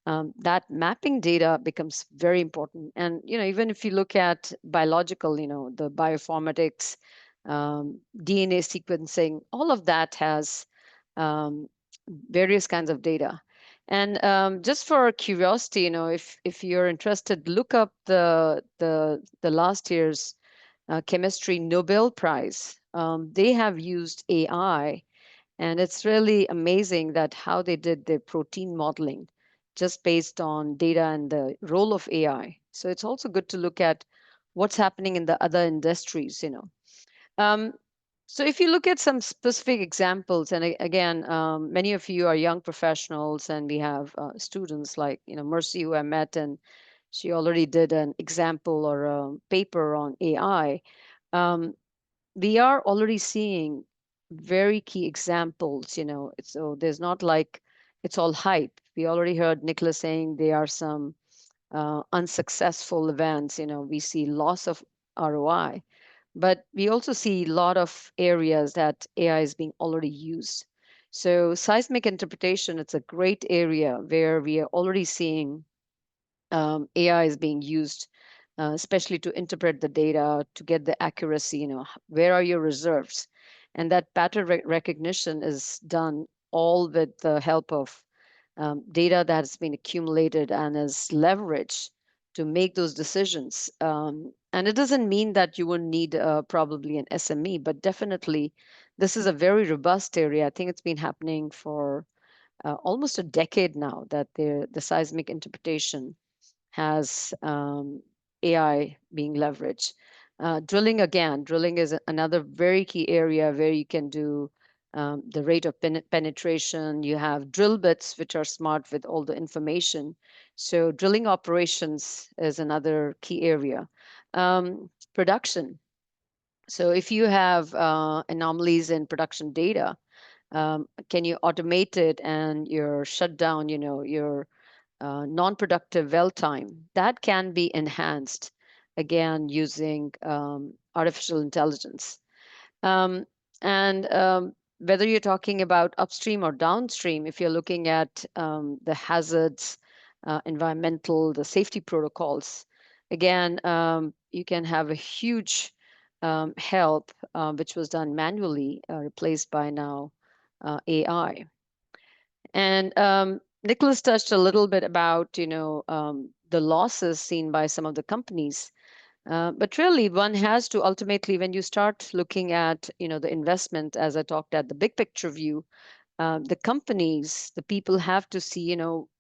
Speaker 4: that mapping data becomes very important. And even if you look at biological, the bioinformatics, DNA sequencing, all of that has various kinds of data. And just for curiosity, if you're interested, look up the last year's chemistry Nobel Prize. They have used AI, and it's really amazing that how they did their protein modeling just based on data and the role of AI. So it's also good to look at what's happening in the other industries. Um, so if you look at some specific examples, and again, many of you are young professionals, and we have students like Mercy, who I met, and she already did an example or a paper on AI. We are already seeing very key examples. So there's not like it's all hype. We already heard Nicholas saying there are some unsuccessful events. We see loss of ROI. But we also see a lot of areas that AI is being already used. So seismic interpretation, it's a great area where we are already seeing AI is being used, especially to interpret the data, to get the accuracy, where are your reserves? And that pattern recognition is done all with the help of data that has been accumulated and is leveraged to make those decisions. And it doesn't mean that you wouldn't need probably an SME, but definitely this is a very robust area. I think it's been happening for almost a decade now, that the seismic interpretation has AI being leveraged. Drilling is another very key area where you can do the rate of penetration. You have drill bits, which are smart with all the information. So drilling operations is another key area. Production. So if you have anomalies in production data, can you automate it and your shutdown, your non-productive well time, that can be enhanced, again, using artificial intelligence. And whether you're talking about upstream or downstream, if you're looking at the hazards, environmental, the safety protocols, again, you can have a huge help, which was done manually, replaced by now AI. And Nicholas touched a little bit about, the losses seen by some of the companies. But really, one has to ultimately, when you start looking at, the investment, as I talked at the big picture view, the companies, the people have to see,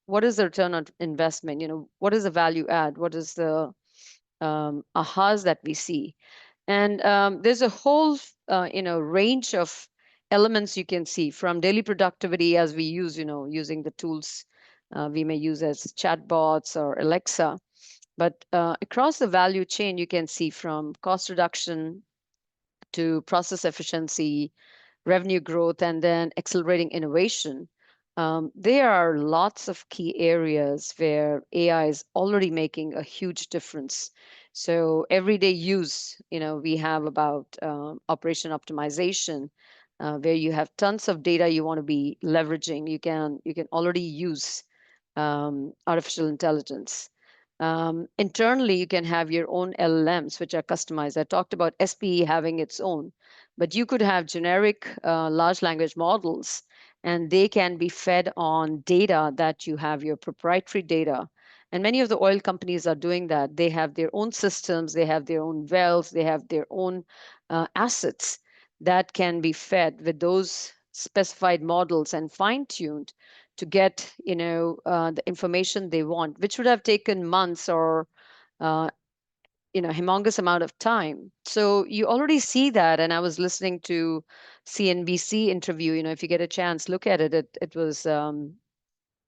Speaker 4: what is the return on investment? What is the value add? What is the ahas that we see? And there's a whole, range of elements you can see, from daily productivity as we use, using the tools we may use as chatbots or Alexa. But across the value chain, you can see from cost reduction to process efficiency, revenue growth, and then accelerating innovation. There are lots of key areas where AI is already making a huge difference. So everyday use, we have about operation optimization, where you have tons of data you want to be leveraging. You can already use artificial intelligence. Internally, you can have your own LLMs, which are customized. I talked about SPE having its own, but you could have generic large language models, and they can be fed on data that you have, your proprietary data. And many of the oil companies are doing that. They have their own systems, they have their own wells, they have their own assets that can be fed with those specified models and fine-tuned to get the information they want, which would have taken months or uh, humongous amount of time. So you already see that. And I was listening to CNBC interview. If you get a chance, look at it. It was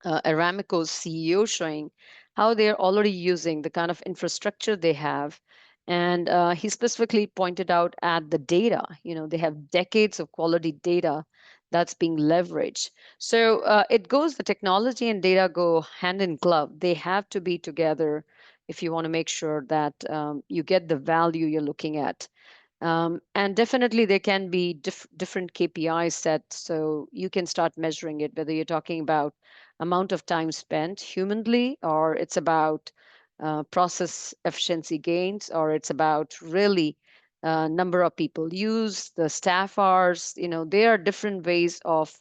Speaker 4: Aramco's CEO showing how they're already using the kind of infrastructure they have. And he specifically pointed out at the data. They have decades of quality data that's being leveraged. So it goes, the technology and data go hand in glove. They have to be together if you want to make sure that you get the value you're looking at. And definitely there can be different KPIs set, so you can start measuring it, whether you're talking about amount of time spent humanly, or it's about process efficiency gains, or it's about really number of people used, the staff hours. There are different ways of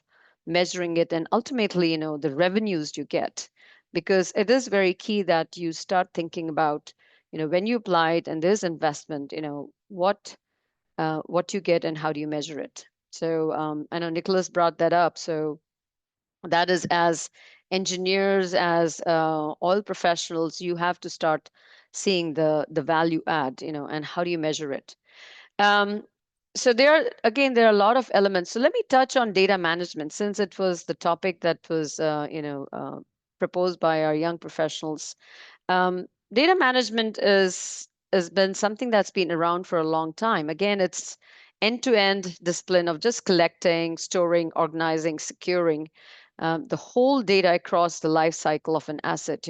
Speaker 4: measuring it, and ultimately, the revenues you get, because it is very key that you start thinking about, when you apply it and there's investment, what you get and how do you measure it. So I know Nicholas brought that up. So that is, as engineers, as oil professionals, you have to start seeing the value add, and how do you measure it. So there are a lot of elements. So let me touch on data management, since it was the topic that was proposed by our young professionals. Data management has been something that's been around for a long time. Again, it's end-to-end discipline of just collecting, storing, organizing, securing the whole data across the life cycle of an asset.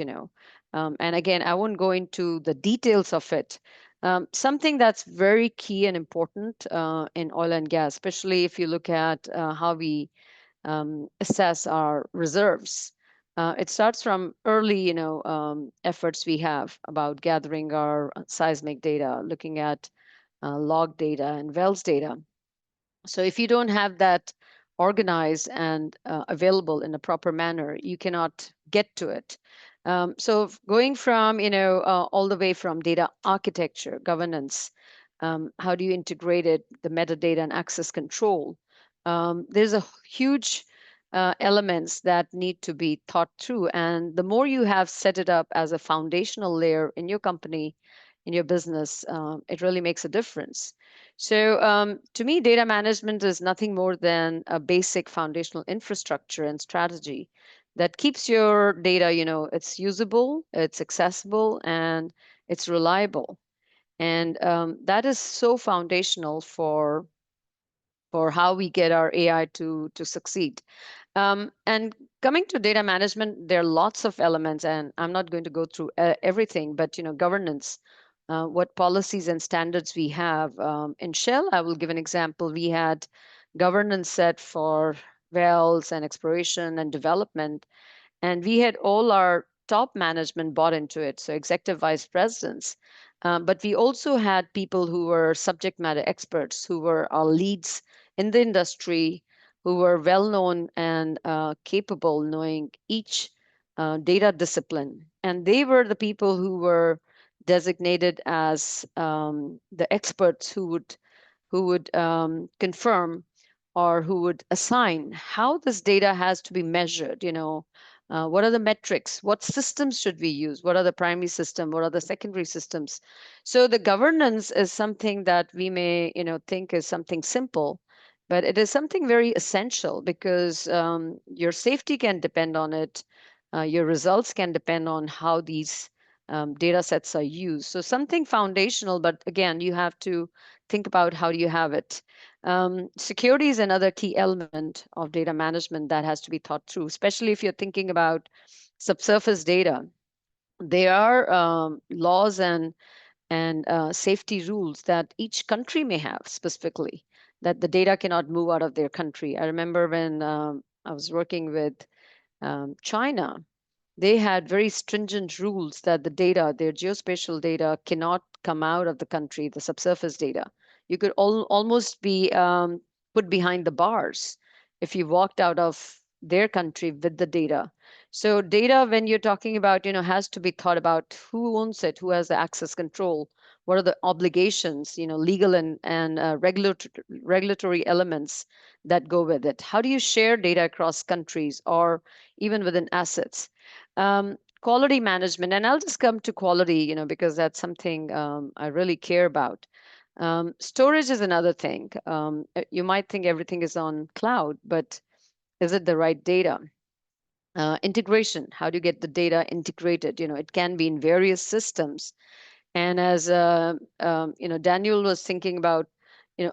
Speaker 4: And again, I won't go into the details of it. Something that's very key and important in oil and gas, especially if you look at how we assess our reserves. It starts from early, efforts we have about gathering our seismic data, looking at log data and wells data. So if you don't have that organized and available in a proper manner, you cannot get to it. So going from, all the way from data architecture, governance, how do you integrate it, the metadata and access control? There's a huge elements that need to be thought through. And the more you have set it up as a foundational layer in your company, in your business, it really makes a difference. So to me, data management is nothing more than a basic foundational infrastructure and strategy that keeps your data, it's usable, it's accessible, and it's reliable. And that is so foundational for how we get our AI to succeed. And coming to data management, there are lots of elements, and I'm not going to go through everything, but governance, what policies and standards we have. In Shell, I will give an example. We had governance set for wells and exploration and development, and we had all our top management bought into it, so executive vice presidents. But we also had people who were subject matter experts, who were our leads in the industry, who were well known and capable, knowing each data discipline. And they were the people who were designated as the experts who would confirm or who would assign how this data has to be measured. What are the metrics? What systems should we use? What are the primary system? What are the secondary systems? So the governance is something that we may, think is something simple, but it is something very essential because your safety can depend on it. Your results can depend on how these data sets are used. So something foundational, but again, you have to think about how do you have it. Security is another key element of data management that has to be thought through, especially if you're thinking about subsurface data. There are laws and safety rules that each country may have specifically, that the data cannot move out of their country. I remember when I was working with China, they had very stringent rules that the data, their geospatial data, cannot come out of the country, the subsurface data. You could almost be put behind the bars if you walked out of their country with the data. So data, when you're talking about, has to be thought about who owns it, who has the access control, what are the obligations, legal and regulatory elements that go with it. How do you share data across countries or even within assets? Quality management, and I'll just come to quality, because that's something I really care about. Storage is another thing. You might think everything is on cloud, but is it the right data? Integration, how do you get the data integrated? It can be in various systems. And as Daniel was thinking about,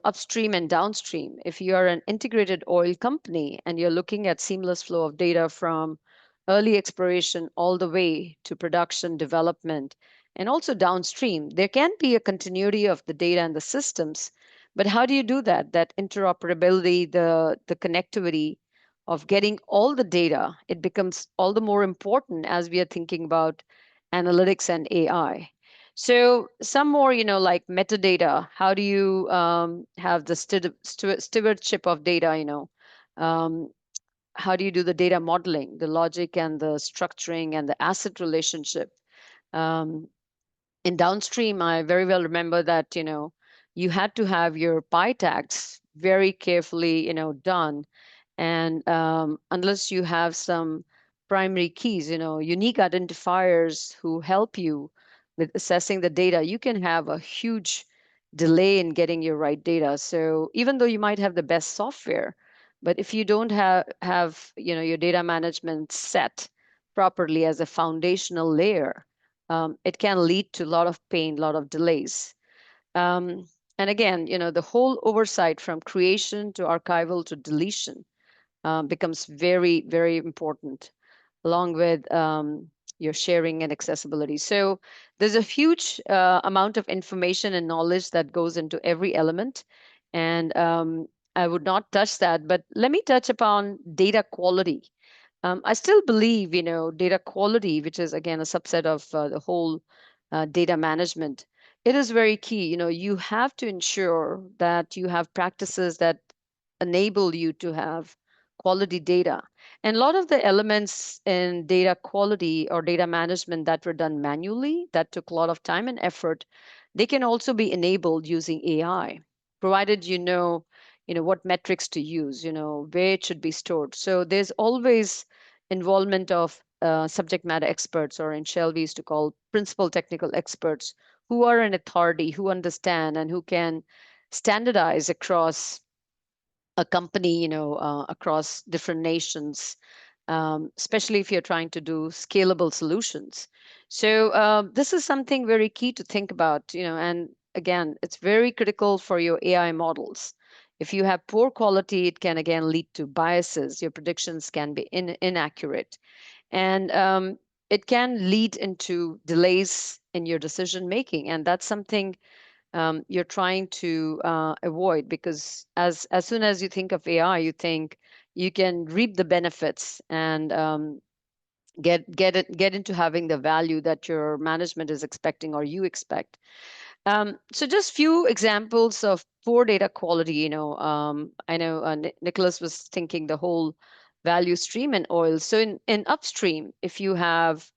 Speaker 4: upstream and downstream. If you are an integrated oil company and you're looking at seamless flow of data from early exploration all the way to production development and also downstream, there can be a continuity of the data and the systems. But how do you do that? That interoperability, the connectivity of getting all the data, it becomes all the more important as we are thinking about analytics and AI. So some more, like metadata. How do you have the stewardship of data? Um, how do you do the data modeling, the logic and the structuring and the asset relationship? Um, in downstream, I very well remember that you had to have your PI tags very carefully done, and unless you have some primary keys, unique identifiers who help you with assessing the data, you can have a huge delay in getting your right data. So even though you might have the best software, but if you don't have your data management set properly as a foundational layer, it can lead to a lot of pain, a lot of delays. And again, the whole oversight from creation to archival to deletion becomes very, very important, along with your sharing and accessibility. So there's a huge amount of information and knowledge that goes into every element. And I would not touch that, but let me touch upon data quality. I still believe, data quality, which is again a subset of the whole data management, it is very key. You have to ensure that you have practices that enable you to have quality data. And a lot of the elements in data quality or data management that were done manually, that took a lot of time and effort, they can also be enabled using AI, provided what metrics to use, where it should be stored. So there's always involvement of subject matter experts, or in Shell we used to call principal technical experts, who are an authority, who understand and who can standardize across a company, across different nations, especially if you're trying to do scalable solutions. So this is something very key to think about, and again, it's very critical for your AI models. If you have poor quality, it can again lead to biases. Your predictions can be inaccurate, and it can lead into delays in your decision making. And that's something you're trying to avoid, because as soon as you think of AI, you think you can reap the benefits and get into having the value that your management is expecting or you expect. So just few examples of poor data quality. I know Nicholas was thinking the whole value stream in oil. So in upstream, if you have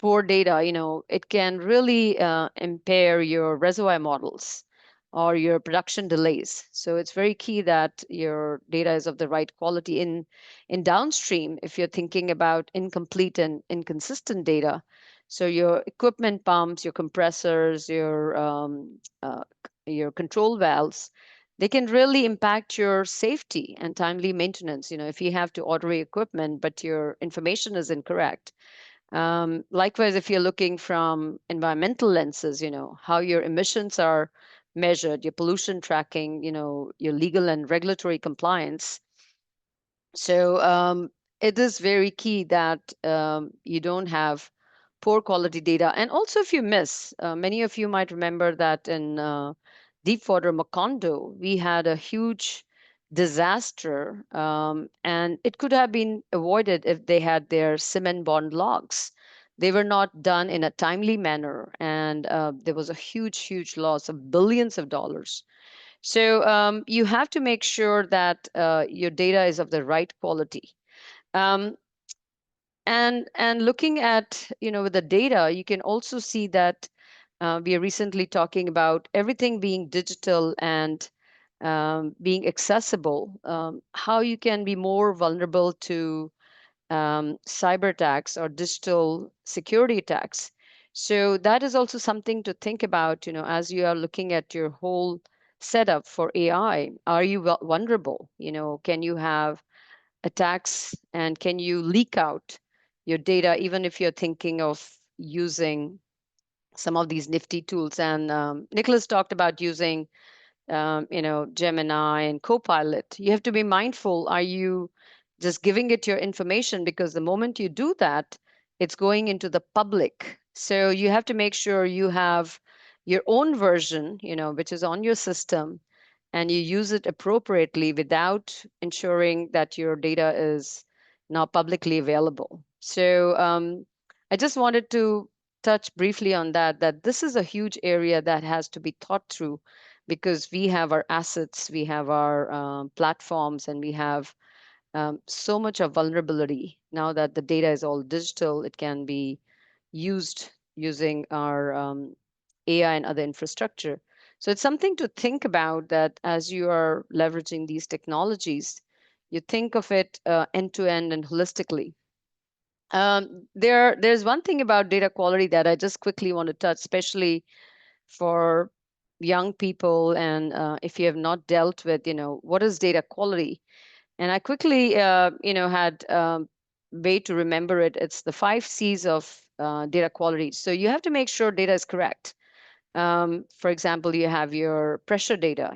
Speaker 4: poor data, it can really impair your reservoir models or your production delays. So it's very key that your data is of the right quality. In downstream, if you're thinking about incomplete and inconsistent data, so your equipment pumps, your compressors, your control valves, they can really impact your safety and timely maintenance. If you have to order equipment, but your information is incorrect. Likewise, if you're looking from environmental lenses, how your emissions are measured, your pollution tracking, your legal and regulatory compliance. So it is very key that you don't have poor quality data. And also if you miss, many of you might remember that in Deepwater Macondo, we had a huge disaster, and it could have been avoided if they had their cement bond logs. They were not done in a timely manner, and there was a huge loss of billions of dollars. So you have to make sure that your data is of the right quality. Um, and looking at, with the data, you can also see that we are recently talking about everything being digital and being accessible, how you can be more vulnerable to cyber attacks or digital security attacks. So that is also something to think about, as you are looking at your whole setup for AI. Are you vulnerable? Can you have attacks, and can you leak out your data even if you're thinking of using some of these nifty tools? And Nicholas talked about using Gemini and Copilot. You have to be mindful. Are you just giving it your information? Because the moment you do that, it's going into the public. So you have to make sure you have your own version, which is on your system, and you use it appropriately without ensuring that your data is now publicly available. So I just wanted to touch briefly on that this is a huge area that has to be thought through, because we have our assets, we have our platforms, and we have so much of vulnerability. Now that the data is all digital, it can be used using our AI and other infrastructure. So it's something to think about, that as you are leveraging these technologies, you think of it end to end and holistically. There's one thing about data quality that I just quickly want to touch, especially for young people, and if you have not dealt with, what is data quality? And I quickly, had way to remember it. It's the 5 C's of data quality. So you have to make sure data is correct. For example, you have your pressure data.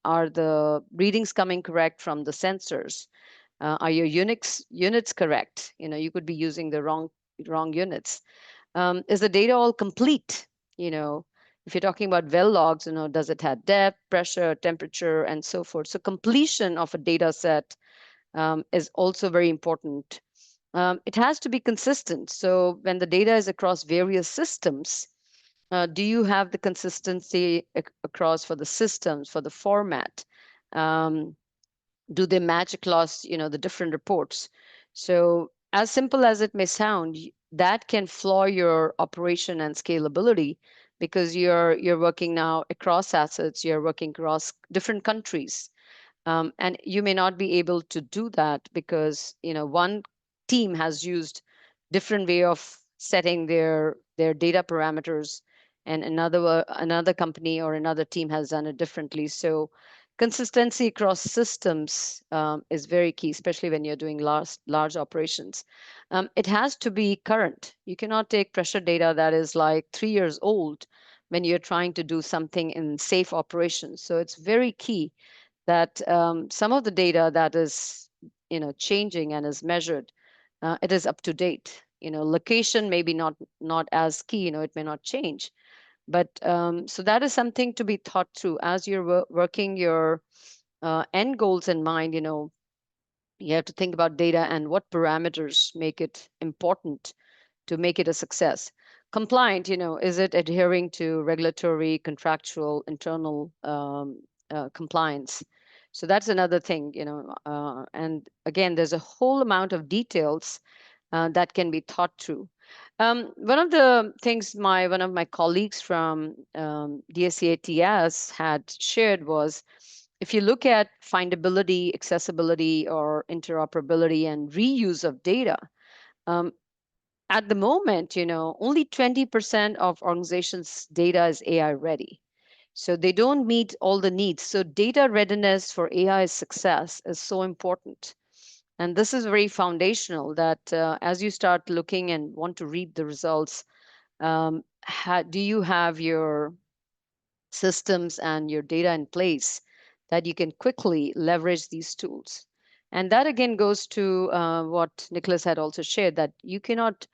Speaker 4: Are the readings coming correct from the sensors? Are your units correct? You could be using the wrong units. Is the data all complete? If you're talking about well logs, does it have depth, pressure, temperature, and so forth? So completion of a data set is also very important. It has to be consistent. So when the data is across various systems, do you have the consistency across for the systems, for the format? Do they match across, the different reports? So as simple as it may sound, that can flaw your operation and scalability, because you're working now across assets, you're working across different countries. And you may not be able to do that because one team has used different way of setting their data parameters, and another company or another team has done it differently. So consistency across systems is very key, especially when you're doing large operations. It has to be current. You cannot take pressure data that is like 3 years old when you're trying to do something in safe operations. So it's very key that some of the data that is changing and is measured, it is up to date. Location may be not as key. It may not change, but so that is something to be thought through as you're working your end goals in mind. You have to think about data and what parameters make it important to make it a success. Compliant, is it adhering to regulatory, contractual, internal compliance? So that's another thing, and again, there's a whole amount of details that can be thought through. One of the things one of my colleagues from DSCATS had shared was, if you look at findability, accessibility, or interoperability and reuse of data, at the moment, only 20% of organizations' data is AI ready. So they don't meet all the needs. So data readiness for AI success is so important. And this is very foundational that as you start looking and want to reap the results, do you have your systems and your data in place that you can quickly leverage these tools? And that again goes to what Nicholas had also shared, that you cannot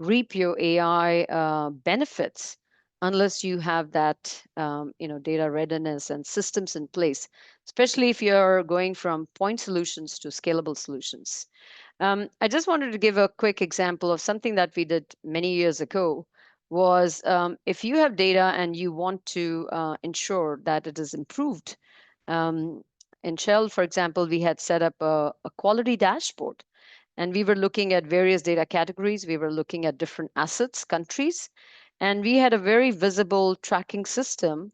Speaker 4: reap your AI benefits unless you have that data readiness and systems in place, especially if you're going from point solutions to scalable solutions. I just wanted to give a quick example of something that we did many years ago. Was if you have data and you want to ensure that it is improved. In Shell, for example, we had set up a quality dashboard, and we were looking at various data categories. We were looking at different assets, countries, and we had a very visible tracking system,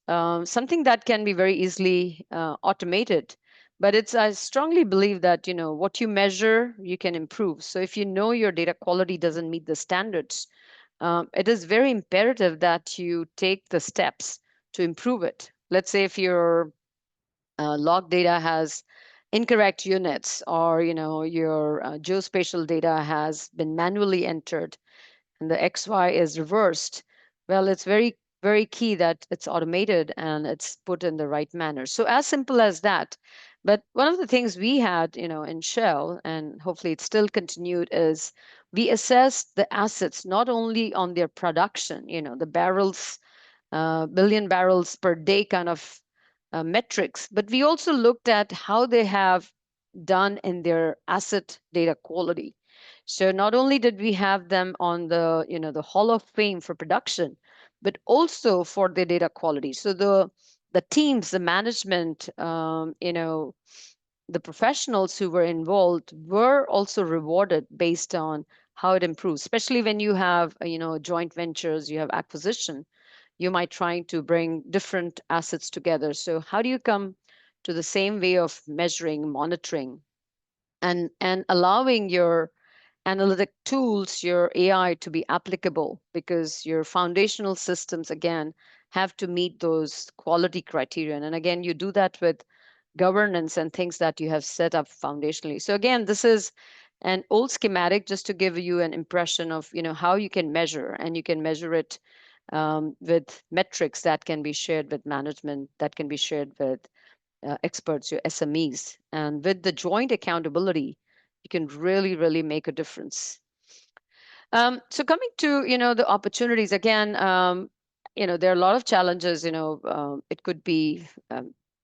Speaker 4: something that can be very easily automated. But I strongly believe that what you measure, you can improve. So if you know your data quality doesn't meet the standards, it is very imperative that you take the steps to improve it. Let's say if your log data has incorrect units, or your geospatial data has been manually entered and the XY is reversed, well, it's very, very key that it's automated and it's put in the right manner. So as simple as that. But one of the things we had, in Shell, and hopefully it's still continued, is we assessed the assets not only on their production, the barrels, billion barrels per day kind of metrics, but we also looked at how they have done in their asset data quality. So not only did we have them on the Hall of Fame for production, but also for their data quality. So the teams, the management, the professionals who were involved were also rewarded based on how it improves, especially when you have joint ventures, you have acquisition, you might trying to bring different assets together. So how do you come to the same way of measuring, monitoring, and allowing your analytic tools, your AI, to be applicable, because your foundational systems, again, have to meet those quality criteria. And again, you do that with governance and things that you have set up foundationally. So again, this is an old schematic just to give you an impression of how you can measure, and you can measure it with metrics that can be shared with management, that can be shared with experts, your SMEs. And with the joint accountability, you can really, really make a difference. So coming to, the opportunities, again, there are a lot of challenges. It could be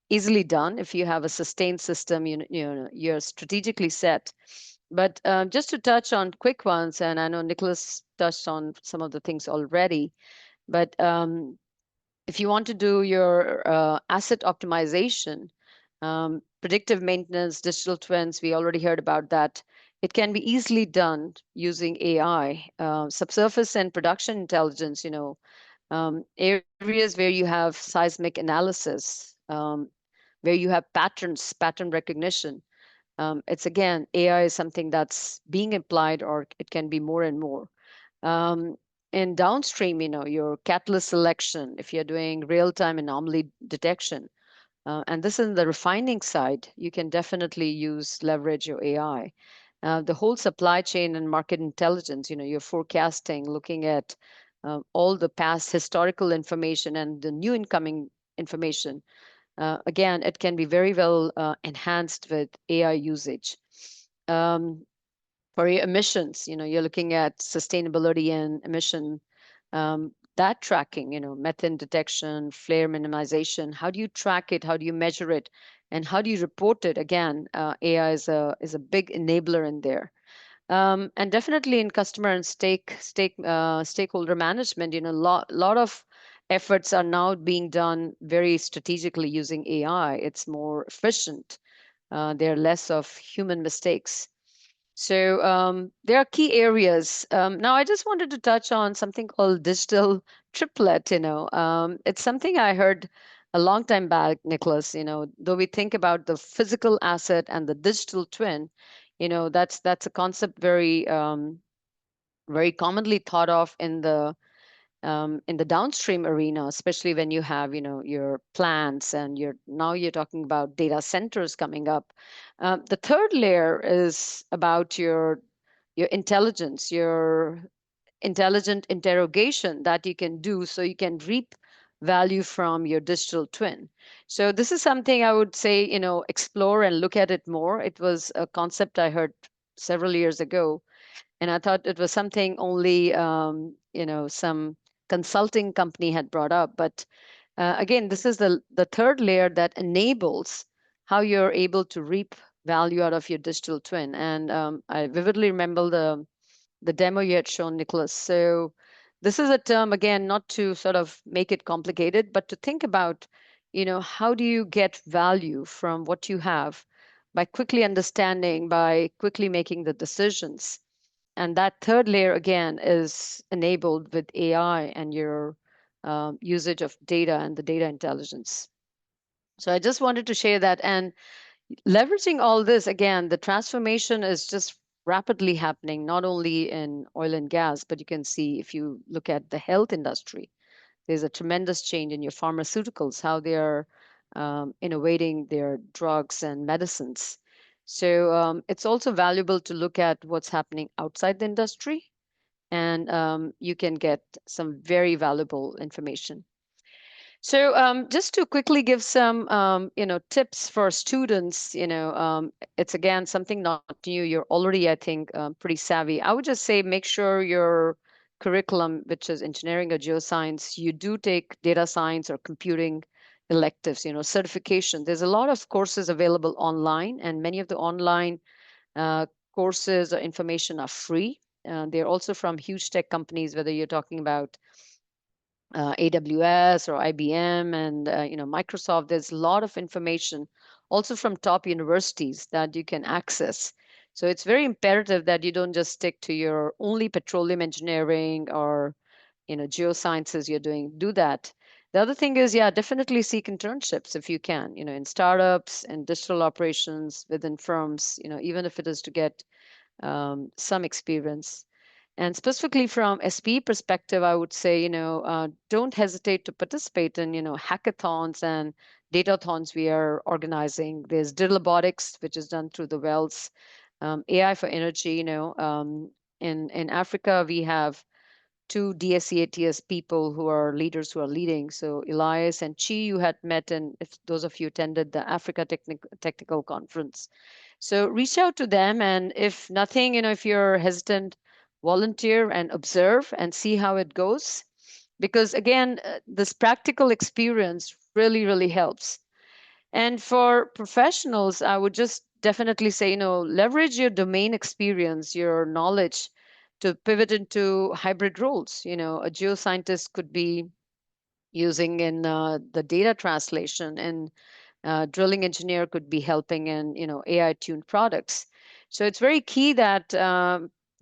Speaker 4: easily done if you have a sustained system, you're strategically set. But just to touch on quick ones, and I know Nicholas touched on some of the things already, but if you want to do your asset optimization, predictive maintenance, digital twins, we already heard about that. It can be easily done using AI, subsurface and production intelligence, areas where you have seismic analysis, where you have patterns, pattern recognition. It's again, AI is something that's being applied, or it can be more and more. And downstream, your catalyst selection, if you're doing real-time anomaly detection, and this is the refining side, you can definitely leverage your AI. The whole supply chain and market intelligence, your forecasting, looking at all the past historical information and the new incoming information. Again, it can be very well enhanced with AI usage. For your emissions, you're looking at sustainability and emission, that tracking, methane detection, flare minimization. How do you track it? How do you measure it? And how do you report it? Again, AI is a big enabler in there. And definitely in customer and stakeholder management, lot of efforts are now being done very strategically using AI. It's more efficient. There are less of human mistakes. So there are key areas. Now, I just wanted to touch on something called digital triplet. It's something I heard a long time back, Nicholas. Though we think about the physical asset and the digital twin, that's a concept very commonly thought of in the downstream arena, especially when you have, your plants and now you're talking about data centers coming up. The third layer is about your intelligence, your intelligent interrogation that you can do so you can reap value from your digital twin. So this is something I would say, explore and look at it more. It was a concept I heard several years ago, and I thought it was something only some consulting company had brought up. But again, this is the third layer that enables how you're able to reap value out of your digital twin. And I vividly remember the demo you had shown, Nicholas. So this is a term, again, not to sort of make it complicated, but to think about, how do you get value from what you have by quickly understanding, by quickly making the decisions. And that third layer, again, is enabled with AI and your usage of data and the data intelligence. So I just wanted to share that. And leveraging all this, again, the transformation is just rapidly happening, not only in oil and gas, but you can see if you look at the health industry, there's a tremendous change in your pharmaceuticals, how they are innovating their drugs and medicines. So it's also valuable to look at what's happening outside the industry, and you can get some very valuable information. So just to quickly give some, tips for students, it's again something not new. You're already, I think, pretty savvy. I would just say make sure your curriculum, which is engineering or geoscience, you do take data science or computing electives, certification. There's a lot of courses available online, and many of the online courses or information are free. They're also from huge tech companies, whether you're talking about AWS or IBM and Microsoft. There's a lot of information also from top universities that you can access. So it's very imperative that you don't just stick to your only petroleum engineering or geosciences you're doing. Do that. The other thing is, yeah, definitely seek internships if you can, in startups and digital operations within firms, even if it is to get some experience. And specifically from SPE perspective, I would say, don't hesitate to participate in, hackathons and datathons we are organizing. There's Digital-Robotics, which is done through the Wells, AI for Energy. In Africa, we have two DSEATS people who are leaders who are leading. So Elias and Chi, you had met, and if those of you attended the Africa Technical Conference. So reach out to them, and if nothing, if you're hesitant, volunteer and observe and see how it goes. Because again, this practical experience really, really helps. And for professionals, I would just definitely say, leverage your domain experience, your knowledge to pivot into hybrid roles. A geoscientist could be using in the data translation, and drilling engineer could be helping in AI tuned products. So it's very key that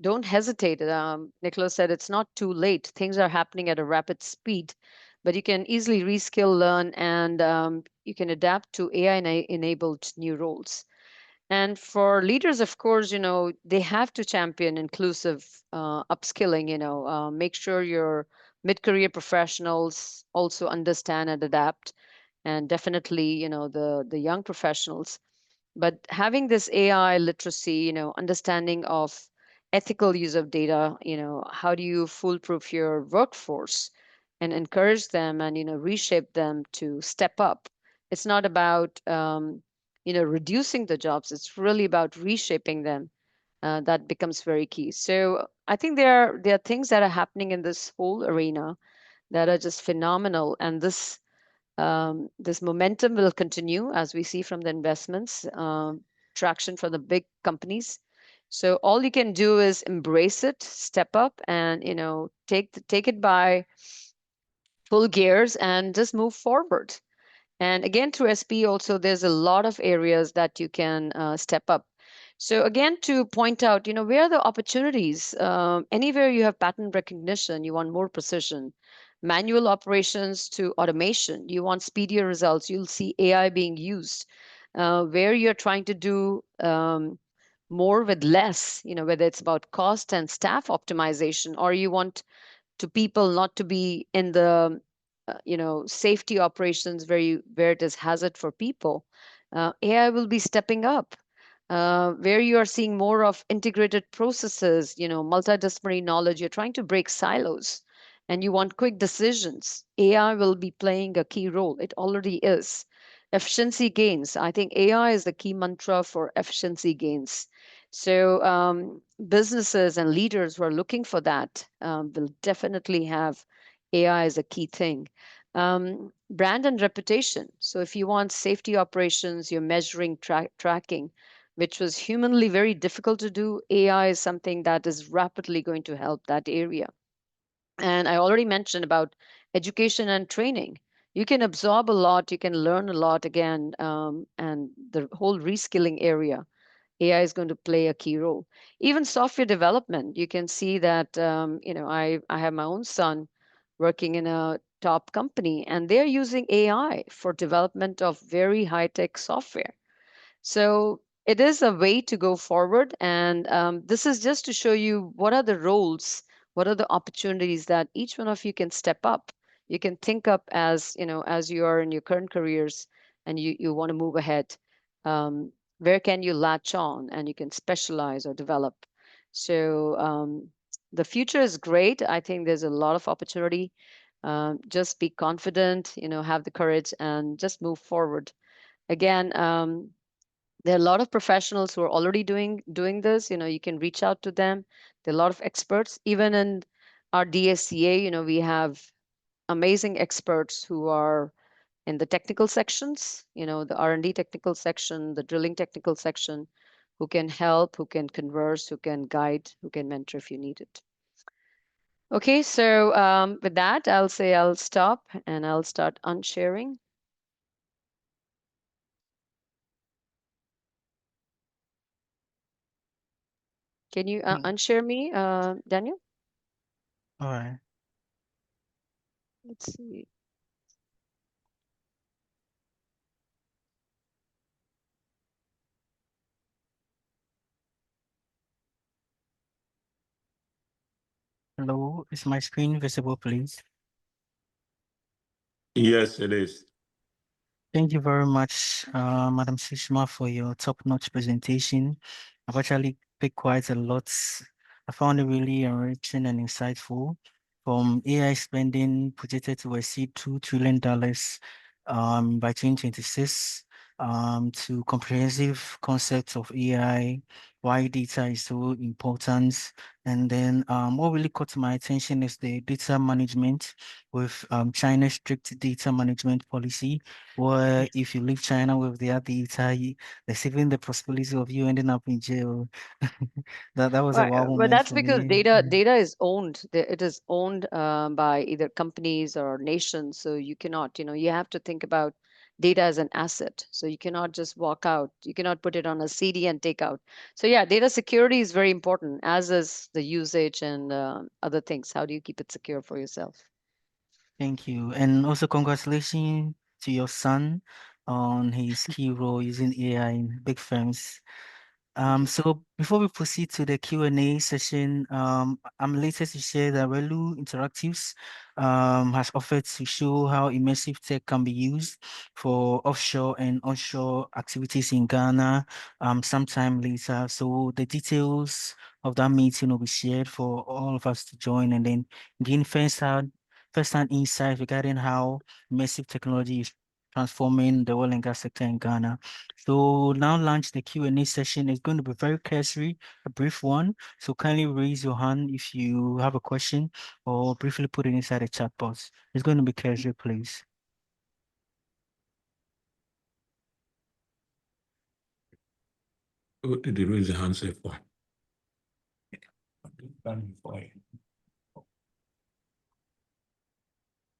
Speaker 4: don't hesitate. Nicholas said it's not too late. Things are happening at a rapid speed, but you can easily reskill, learn, and you can adapt to AI enabled new roles. And for leaders, of course, they have to champion inclusive upskilling, make sure your mid-career professionals also understand and adapt, and definitely, the young professionals. But having this AI literacy, understanding of ethical use of data, how do you foolproof your workforce and encourage them and, reshape them to step up? It's not about, reducing the jobs. It's really about reshaping them. That becomes very key. So I think there are things that are happening in this whole arena that are just phenomenal. And this momentum will continue as we see from the investments, traction from the big companies. So all you can do is embrace it, step up, and take it by full gears and just move forward. And again, through SPE also, there's a lot of areas that you can step up. So again, to point out, where are the opportunities? Anywhere you have pattern recognition, you want more precision. Manual operations to automation, you want speedier results. You'll see AI being used. Where you're trying to do more with less, whether it's about cost and staff optimization, or you want to people not to be in the safety operations where it is hazard for people. AI will be stepping up. Where you are seeing more of integrated processes, multidisciplinary knowledge, you're trying to break silos and you want quick decisions. AI will be playing a key role. It already is. Efficiency gains. I think AI is the key mantra for efficiency gains. So businesses and leaders who are looking for that will definitely have AI as a key thing. Brand and reputation. So if you want safety operations, you're measuring, tracking, which was humanly very difficult to do. AI is something that is rapidly going to help that area. And I already mentioned about education and training. You can absorb a lot, you can learn a lot again, and the whole reskilling area. AI is going to play a key role. Even software development, you can see that, I have my own son working in a top company, and they're using AI for development of very high-tech software. So it is a way to go forward. And this is just to show you what are the roles, what are the opportunities that each one of you can step up. You can think up as, as you are in your current careers and you want to move ahead. Where can you latch on and you can specialize or develop? So the future is great. I think there's a lot of opportunity. Just be confident, have the courage and just move forward. Again, there are a lot of professionals who are already doing this. You can reach out to them. There are a lot of experts. Even in our DSCA, we have amazing experts who are in the technical sections, the R&D technical section, the drilling technical section, who can help, who can converse, who can guide, who can mentor if you need it. Okay, so with that, I'll say I'll stop and I'll start unsharing. Can you unshare me, Daniel?
Speaker 1: All right.
Speaker 4: Let's see.
Speaker 1: Hello, is my screen visible, please?
Speaker 5: Yes, it is.
Speaker 1: Thank you very much, Madam Sushma, for your top-notch presentation. I've actually picked quite a lot. I found it really enriching and insightful. From AI spending projected to exceed $2 trillion by 2026, to comprehensive concepts of AI, why data is so important. And then what really caught my attention is the data management with China's strict data management policy, where if you leave China with their data, there's even the possibility of you ending up in jail. That was a wow
Speaker 4: But
Speaker 1: moment
Speaker 4: that's
Speaker 1: for
Speaker 4: because
Speaker 1: me.
Speaker 4: data is owned. It is owned by either companies or nations. So you cannot, you have to think about data as an asset. So you cannot just walk out. You cannot put it on a CD and take out. So yeah, data security is very important, as is the usage and other things. How do you keep it secure for yourself?
Speaker 1: Thank you. And also congratulations to your son on his key role using AI in big firms. So before we proceed to the Q&A session, I'm elated to share that Relu Interactives has offered to show how immersive tech can be used for offshore and onshore activities in Ghana sometime later. So the details of that meeting will be shared for all of us to join and then gain first-hand insight regarding how immersive technology is transforming the oil and gas sector in Ghana. So now launch the Q&A session. It's going to be very cursory, a brief one. So kindly raise your hand if you have a question or briefly put it inside the chat box. It's going to be cursory, please.
Speaker 5: What did you raise the hand say for?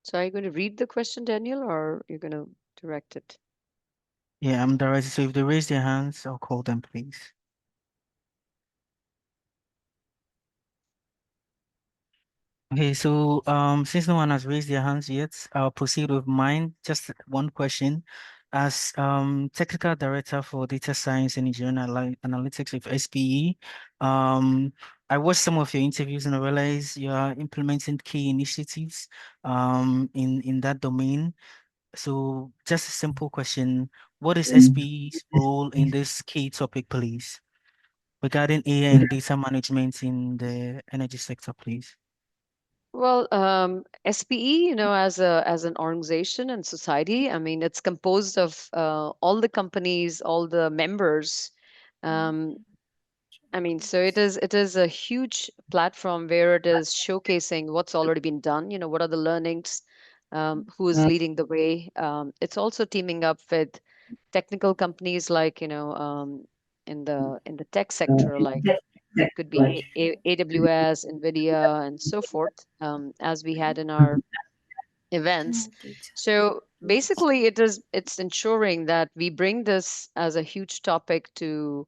Speaker 4: So are you going to read the question, Daniel, or you're going to direct it?
Speaker 1: Yeah, I'm directed. So if they raise their hands, I'll call them, please. Okay, so since no one has raised their hands yet, I'll proceed with mine. Just one question. As technical director for data science and engineering analytics with SPE, I watched some of your interviews and I realized you are implementing key initiatives in that domain. So just a simple question, what is SPE's role in this key topic, please? Regarding AI and data management in the energy sector, please.
Speaker 4: Well, SPE, as an organization and society, I mean, it's composed of all the companies, all the members. I mean, so it is a huge platform where it is showcasing what's already been done. What are the learnings, who is leading the way. It's also teaming up with technical companies like in the tech sector, like could be AWS, NVIDIA, and so forth, as we had in our events. So basically, it's ensuring that we bring this as a huge topic to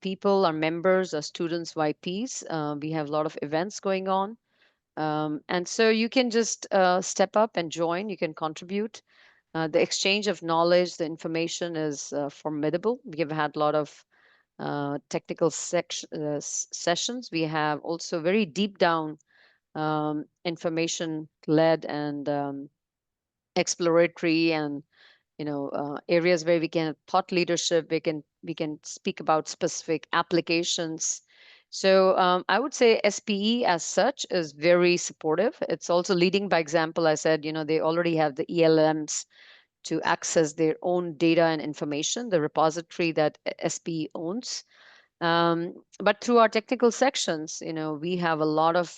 Speaker 4: people, our members, our students, YPs. We have a lot of events going on. And so you can just step up and join, you can contribute. The exchange of knowledge, the information is formidable. We have had a lot of technical sessions. We have also very deep down information led and exploratory and areas where we can have thought leadership. We can speak about specific applications. So I would say SPE as such is very supportive. It's also leading by example. I said, they already have the ELMs to access their own data and information, the repository that SPE owns. But through our technical sections, we have a lot of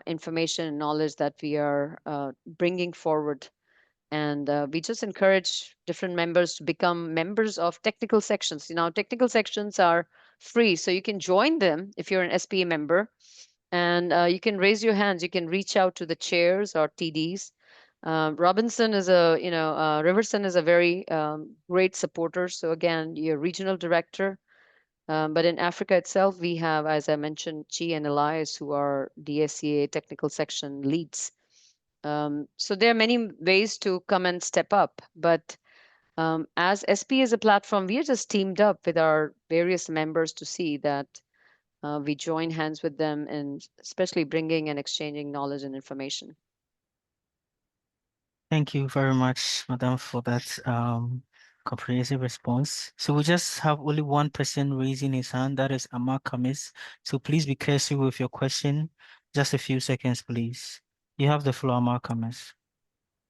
Speaker 4: information and knowledge that we are bringing forward. And we just encourage different members to become members of technical sections. Technical sections are free, so you can join them if you're an SPE member, and you can raise your hands. You can reach out to the chairs or TDs. Robinson is Riverson is a very great supporter. So again, your regional director. But in Africa itself, we have, as I mentioned, Chi and Elias, who are DSCA technical section leads. So there are many ways to come and step up. But as SP is a platform, we are just teamed up with our various members to see that we join hands with them, and especially bringing and exchanging knowledge and information.
Speaker 1: Thank you very much, Madam, for that comprehensive response. So we just have only one person raising his hand, that is Amar Kamis. So please be careful with your question. Just a few seconds, please. You have the floor, Amar Kamis.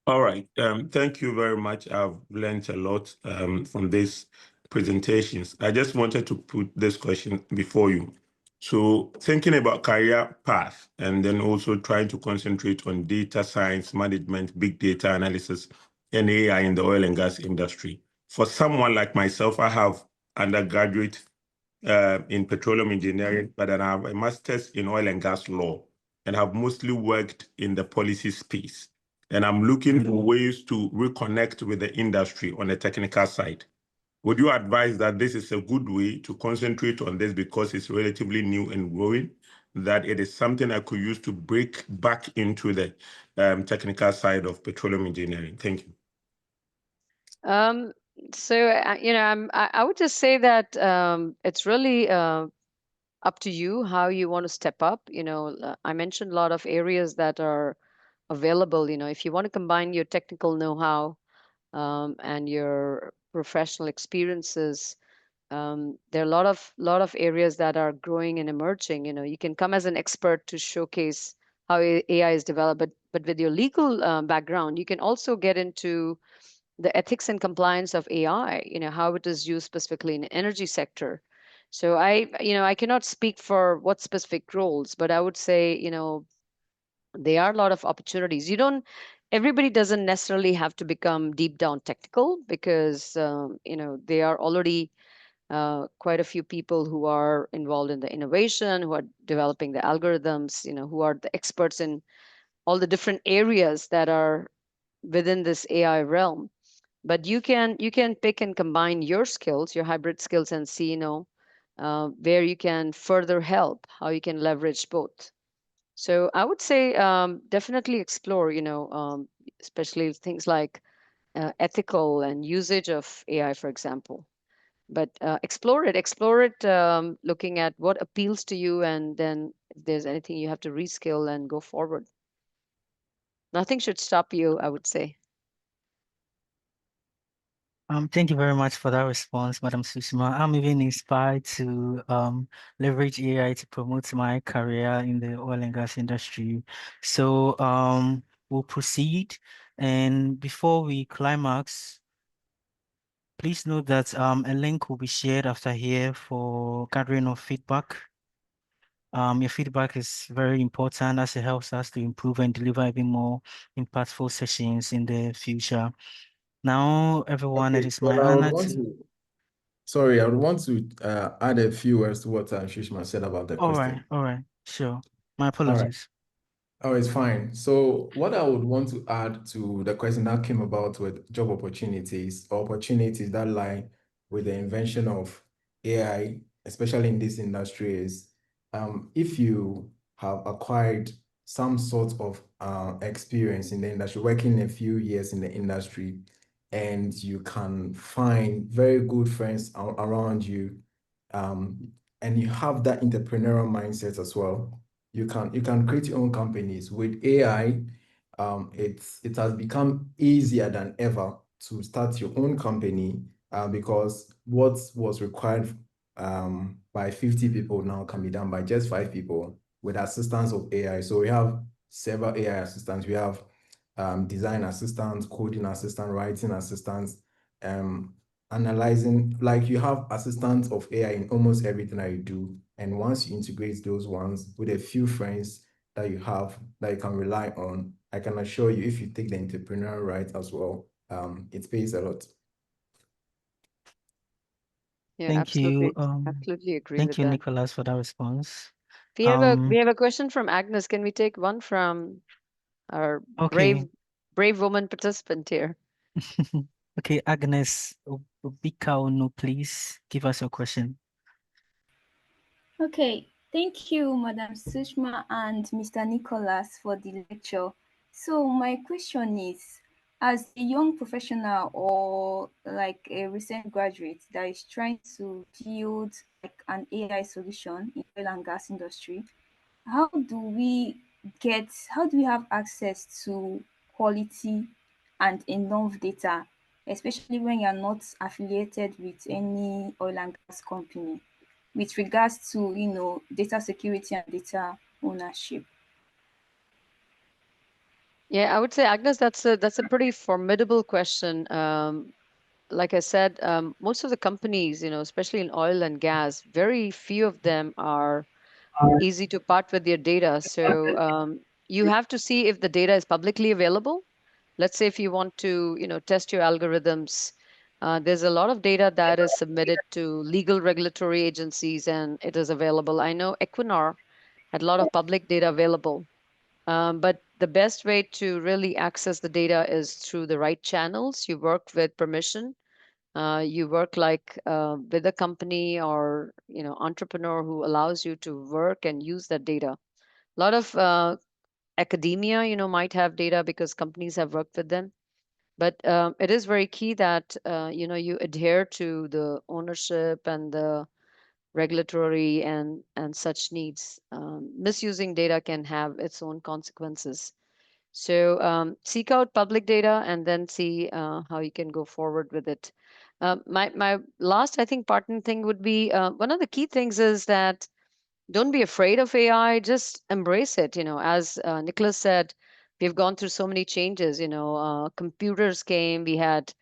Speaker 5: All right. Thank you very much. I've learned a lot from these presentations. I just wanted to put this question before you. So thinking about career path and then also trying to concentrate on data science management, big data analysis, and AI in the oil and gas industry. For someone like myself, I have undergraduate in petroleum engineering, but then I have a master's in oil and gas law and have mostly worked in the policy space. And I'm looking for ways to reconnect with the industry on the technical side. Would you advise that this is a good way to concentrate on this because it's relatively new and growing, that it is something I could use to break back into the technical side of petroleum engineering? Thank you.
Speaker 4: So I would just say that it's really up to you how you want to step up. I mentioned a lot of areas that are available. If you want to combine your technical know-how and your professional experiences, there are a lot of areas that are growing and emerging. You can come as an expert to showcase how AI is developed, but with your legal background, you can also get into the ethics and compliance of AI, how it is used specifically in the energy sector. So I cannot speak for what specific roles, but I would say, there are a lot of opportunities. Everybody doesn't necessarily have to become deep down technical, because, there are already quite a few people who are involved in the innovation, who are developing the algorithms, who are the experts in all the different areas that are within this AI realm. But you can pick and combine your skills, your hybrid skills, and see, where you can further help, how you can leverage both. So I would say definitely explore, especially things like ethical and usage of AI, for example. But explore it, looking at what appeals to you, and then if there's anything you have to reskill and go forward. Nothing should stop you, I would say.
Speaker 1: Thank you very much for that response, Madam Sushma. I'm even inspired to leverage AI to promote my career in the oil and gas industry. So we'll proceed. And before we climax, please note that a link will be shared after here for gathering of feedback. Your feedback is very important as it helps us to improve and deliver even more impactful sessions in the future. Now, everyone, it
Speaker 3: Okay,
Speaker 1: is my
Speaker 3: well, I would
Speaker 1: honor
Speaker 3: want
Speaker 1: to.
Speaker 3: to, sorry, I would want to add a few words to what Shushma said about the
Speaker 1: All right,
Speaker 3: question.
Speaker 1: sure. My
Speaker 3: All right.
Speaker 1: apologies.
Speaker 3: Oh, it's fine. So what I would want to add to the question that came about with job opportunities, or opportunities that lie with the invention of AI, especially in this industry, is if you have acquired some sort of experience in the industry, working a few years in the industry, and you can find very good friends around you, and you have that entrepreneurial mindset as well, you can create your own companies. With AI, it has become easier than ever to start your own company, because what was required by 50 people now can be done by just 5 people with assistance of AI. So we have several AI assistants. We have design assistants, coding assistant, writing assistants, analyzing, like you have assistants of AI in almost everything that you do. And once you integrate those ones with a few friends that you have that you can rely on, I can assure you, if you take the entrepreneurial right as well, it pays a lot.
Speaker 4: Yeah,
Speaker 1: Thank you.
Speaker 4: absolutely agree
Speaker 1: Thank
Speaker 4: with
Speaker 1: you,
Speaker 4: that.
Speaker 1: Nicholas, for that response.
Speaker 4: We have a question from Agnes. Can we take one from our
Speaker 1: Okay.
Speaker 4: brave woman participant here?
Speaker 1: Okay, Agnes Obikaonu, please give us your question.
Speaker 6: Okay, thank you, Madam Sushma and Mr. Nicholas, for the lecture. So my question is, as a young professional or like a recent graduate that is trying to build like an AI solution in oil and gas industry, how do we have access to quality and enough data, especially when you're not affiliated with any oil and gas company, with regards to data security and data ownership?
Speaker 4: Yeah, I would say, Agnes, that's a pretty formidable question. Like I said, most of the companies, especially in oil and gas, very few of them are easy to part with their data. So you have to see if the data is publicly available. Let's say if you want to, test your algorithms, there's a lot of data that is submitted to legal regulatory agencies and it is available. I know Equinor had a lot of public data available. But the best way to really access the data is through the right channels. You work with permission. You work like with a company or entrepreneur who allows you to work and use that data. A lot of academia, might have data because companies have worked with them. But it is very key that you adhere to the ownership and the regulatory and such needs. Misusing data can have its own consequences. So seek out public data and then see how you can go forward with it. My last, I think, partner thing would be one of the key things is that don't be afraid of AI, just embrace it. As Nicholas said, we've gone through so many changes. Computers came, we had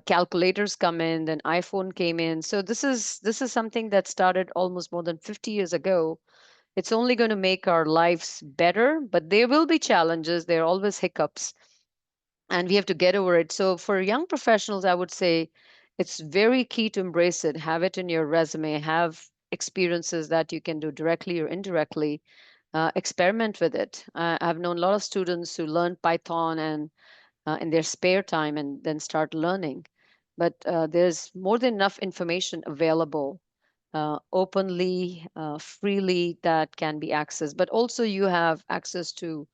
Speaker 4: calculators come in, then iPhone came in. So this is something that started almost more than 50 years ago. It's only going to make our lives better, but there will be challenges. There are always hiccups, and we have to get over it. So for young professionals, I would say it's very key to embrace it, have it in your resume, have experiences that you can do directly or indirectly. Experiment with it. I've known a lot of students who learn Python and in their spare time and then start learning. But there's more than enough information available openly, freely, that can be accessed. But also you have access to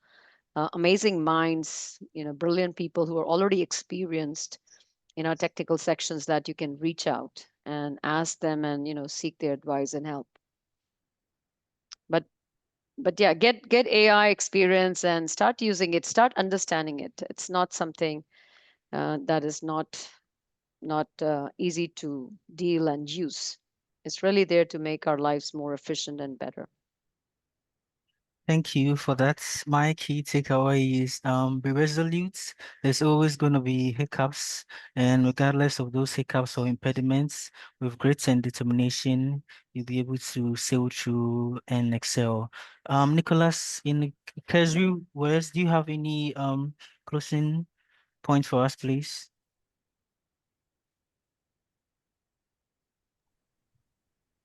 Speaker 4: amazing minds, brilliant people who are already experienced in our technical sections that you can reach out and ask them and seek their advice and help. But yeah, get AI experience and start using it, start understanding it. It's not something that is not easy to deal and use. It's really there to make our lives more efficient and better.
Speaker 1: Thank you for that. My key takeaway is be resolute. There's always going to be hiccups, and regardless of those hiccups or impediments, with grit and determination, you'll be able to sail through and excel. Nicholas, in casual words, do you have any closing point for us, please?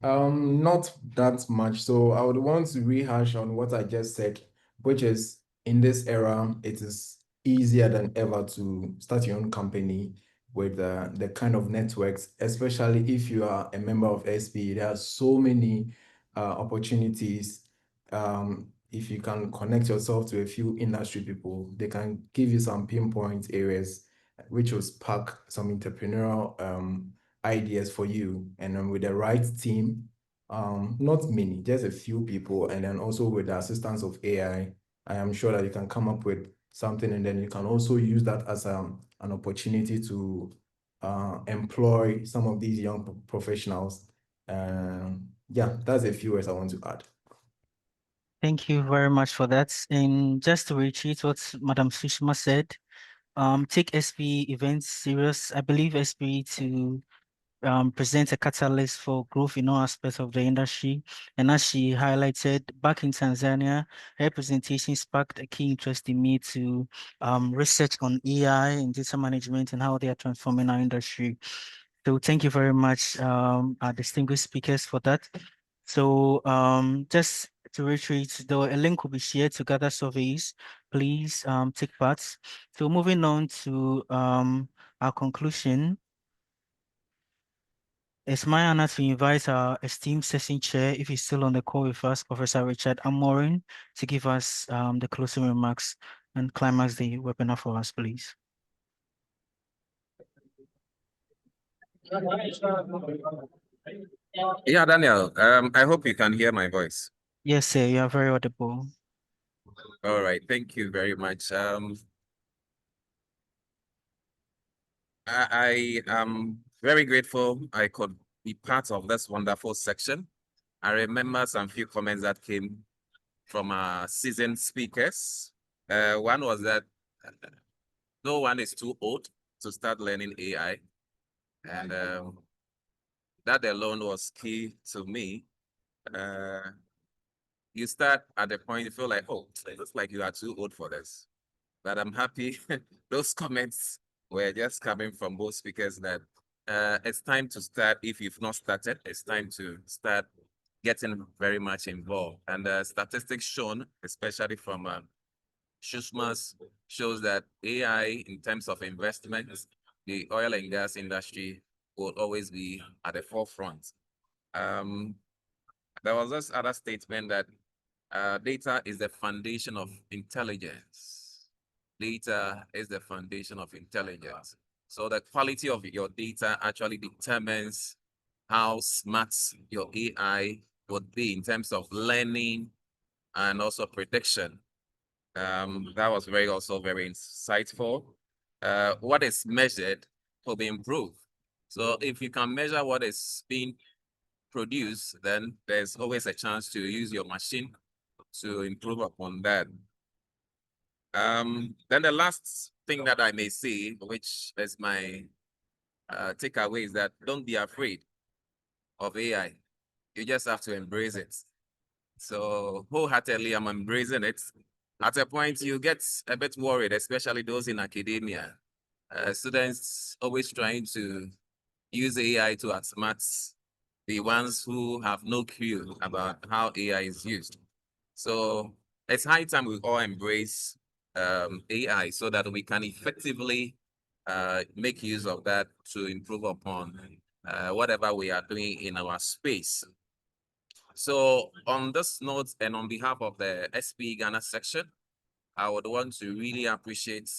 Speaker 3: Not that much. So I would want to rehash on what I just said, which is in this era, it is easier than ever to start your own company with the kind of networks, especially if you are a member of SP. There are so many opportunities. If you can connect yourself to a few industry people, they can give you some pinpoint areas which will spark some entrepreneurial ideas for you. And then with the right team, not many, just a few people, and then also with the assistance of AI, I am sure that you can come up with something, and then you can also use that as an opportunity to employ some of these young professionals. Yeah, that's a few words I want to add.
Speaker 1: Thank you very much for that. And just to repeat what Madam Sushma said, take SP events serious. I believe SP to present a catalyst for growth in all aspects of the industry. And as she highlighted, back in Tanzania, her presentation sparked a key interest in me to research on AI and data management and how they are transforming our industry. So thank you very much, our distinguished speakers, for that. So just to reiterate, though, a link will be shared to gather surveys. Please take part. So moving on to our conclusion, it's my honor to invite our esteemed session chair, if he's still on the call with us, Professor Richard Amorin, to give us the closing remarks and climax the webinar for us, please.
Speaker 7: Yeah, Daniel, I hope you can hear my voice.
Speaker 1: Yes, sir, you are very audible.
Speaker 7: All right, thank you very much. I am very grateful I could be part of this wonderful section. I remember some few comments that came from our seasoned speakers. One was that no one is too old to start learning AI. And that alone was key to me. You start at the point you feel like, oh, it looks like you are too old for this. But I'm happy those comments were just coming from both speakers that it's time to start. If you've not started, it's time to start getting very much involved. And statistics shown, especially from Sushma's, shows that AI, in terms of investments, the oil and gas industry will always be at the forefront. There was this other statement that data is the foundation of intelligence. Data is the foundation of intelligence. So the quality of your data actually determines how smart your AI would be in terms of learning and also prediction. That was also very insightful. What is measured will be improved. So if you can measure what is being produced, then there's always a chance to use your machine to improve upon that. Then the last thing that I may say, which is my takeaway, is that don't be afraid of AI. You just have to embrace it. So wholeheartedly, I'm embracing it. At a point, you get a bit worried, especially those in academia. Students always trying to use AI to outsmart the ones who have no clue about how AI is used. So it's high time we all embrace AI so that we can effectively make use of that to improve upon whatever we are doing in our space. So on this note, and on behalf of the SP Ghana section, I would want to really appreciate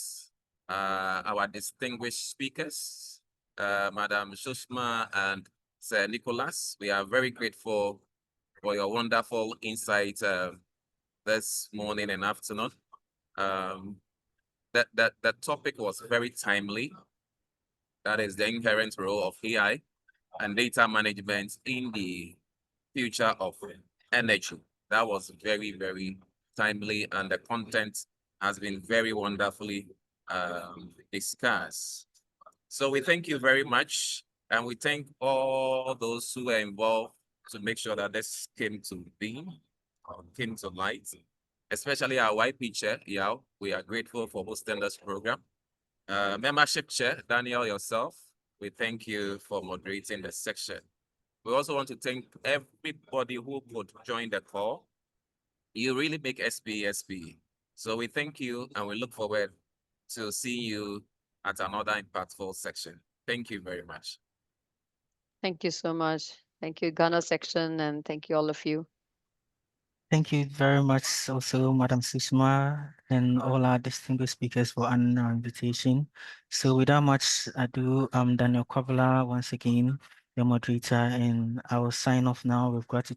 Speaker 7: our distinguished speakers, Madam Sushma and Sir Nicholas. We are very grateful for your wonderful insight this morning and afternoon. The topic was very timely. That is the inherent role of AI and data management in the future of energy. That was very, very timely, and the content has been very wonderfully discussed. So we thank you very much, and we thank all those who were involved to make sure that this came to being, came to light, especially our YP chair, Yao. We are grateful for hosting this program. Membership chair, Daniel, yourself, we thank you for moderating the section. We also want to thank everybody who could join the call. You really make SP. So we thank you, and we look forward to seeing you at another impactful section. Thank you very much.
Speaker 4: Thank you so much. Thank you, Ghana section, and thank you all of you.
Speaker 1: Thank you very much also, Madam Sushma, and all our distinguished speakers for honoring our invitation. So without much ado, I'm Daniel Kwabala once again, your moderator, and I will sign off now with gratitude.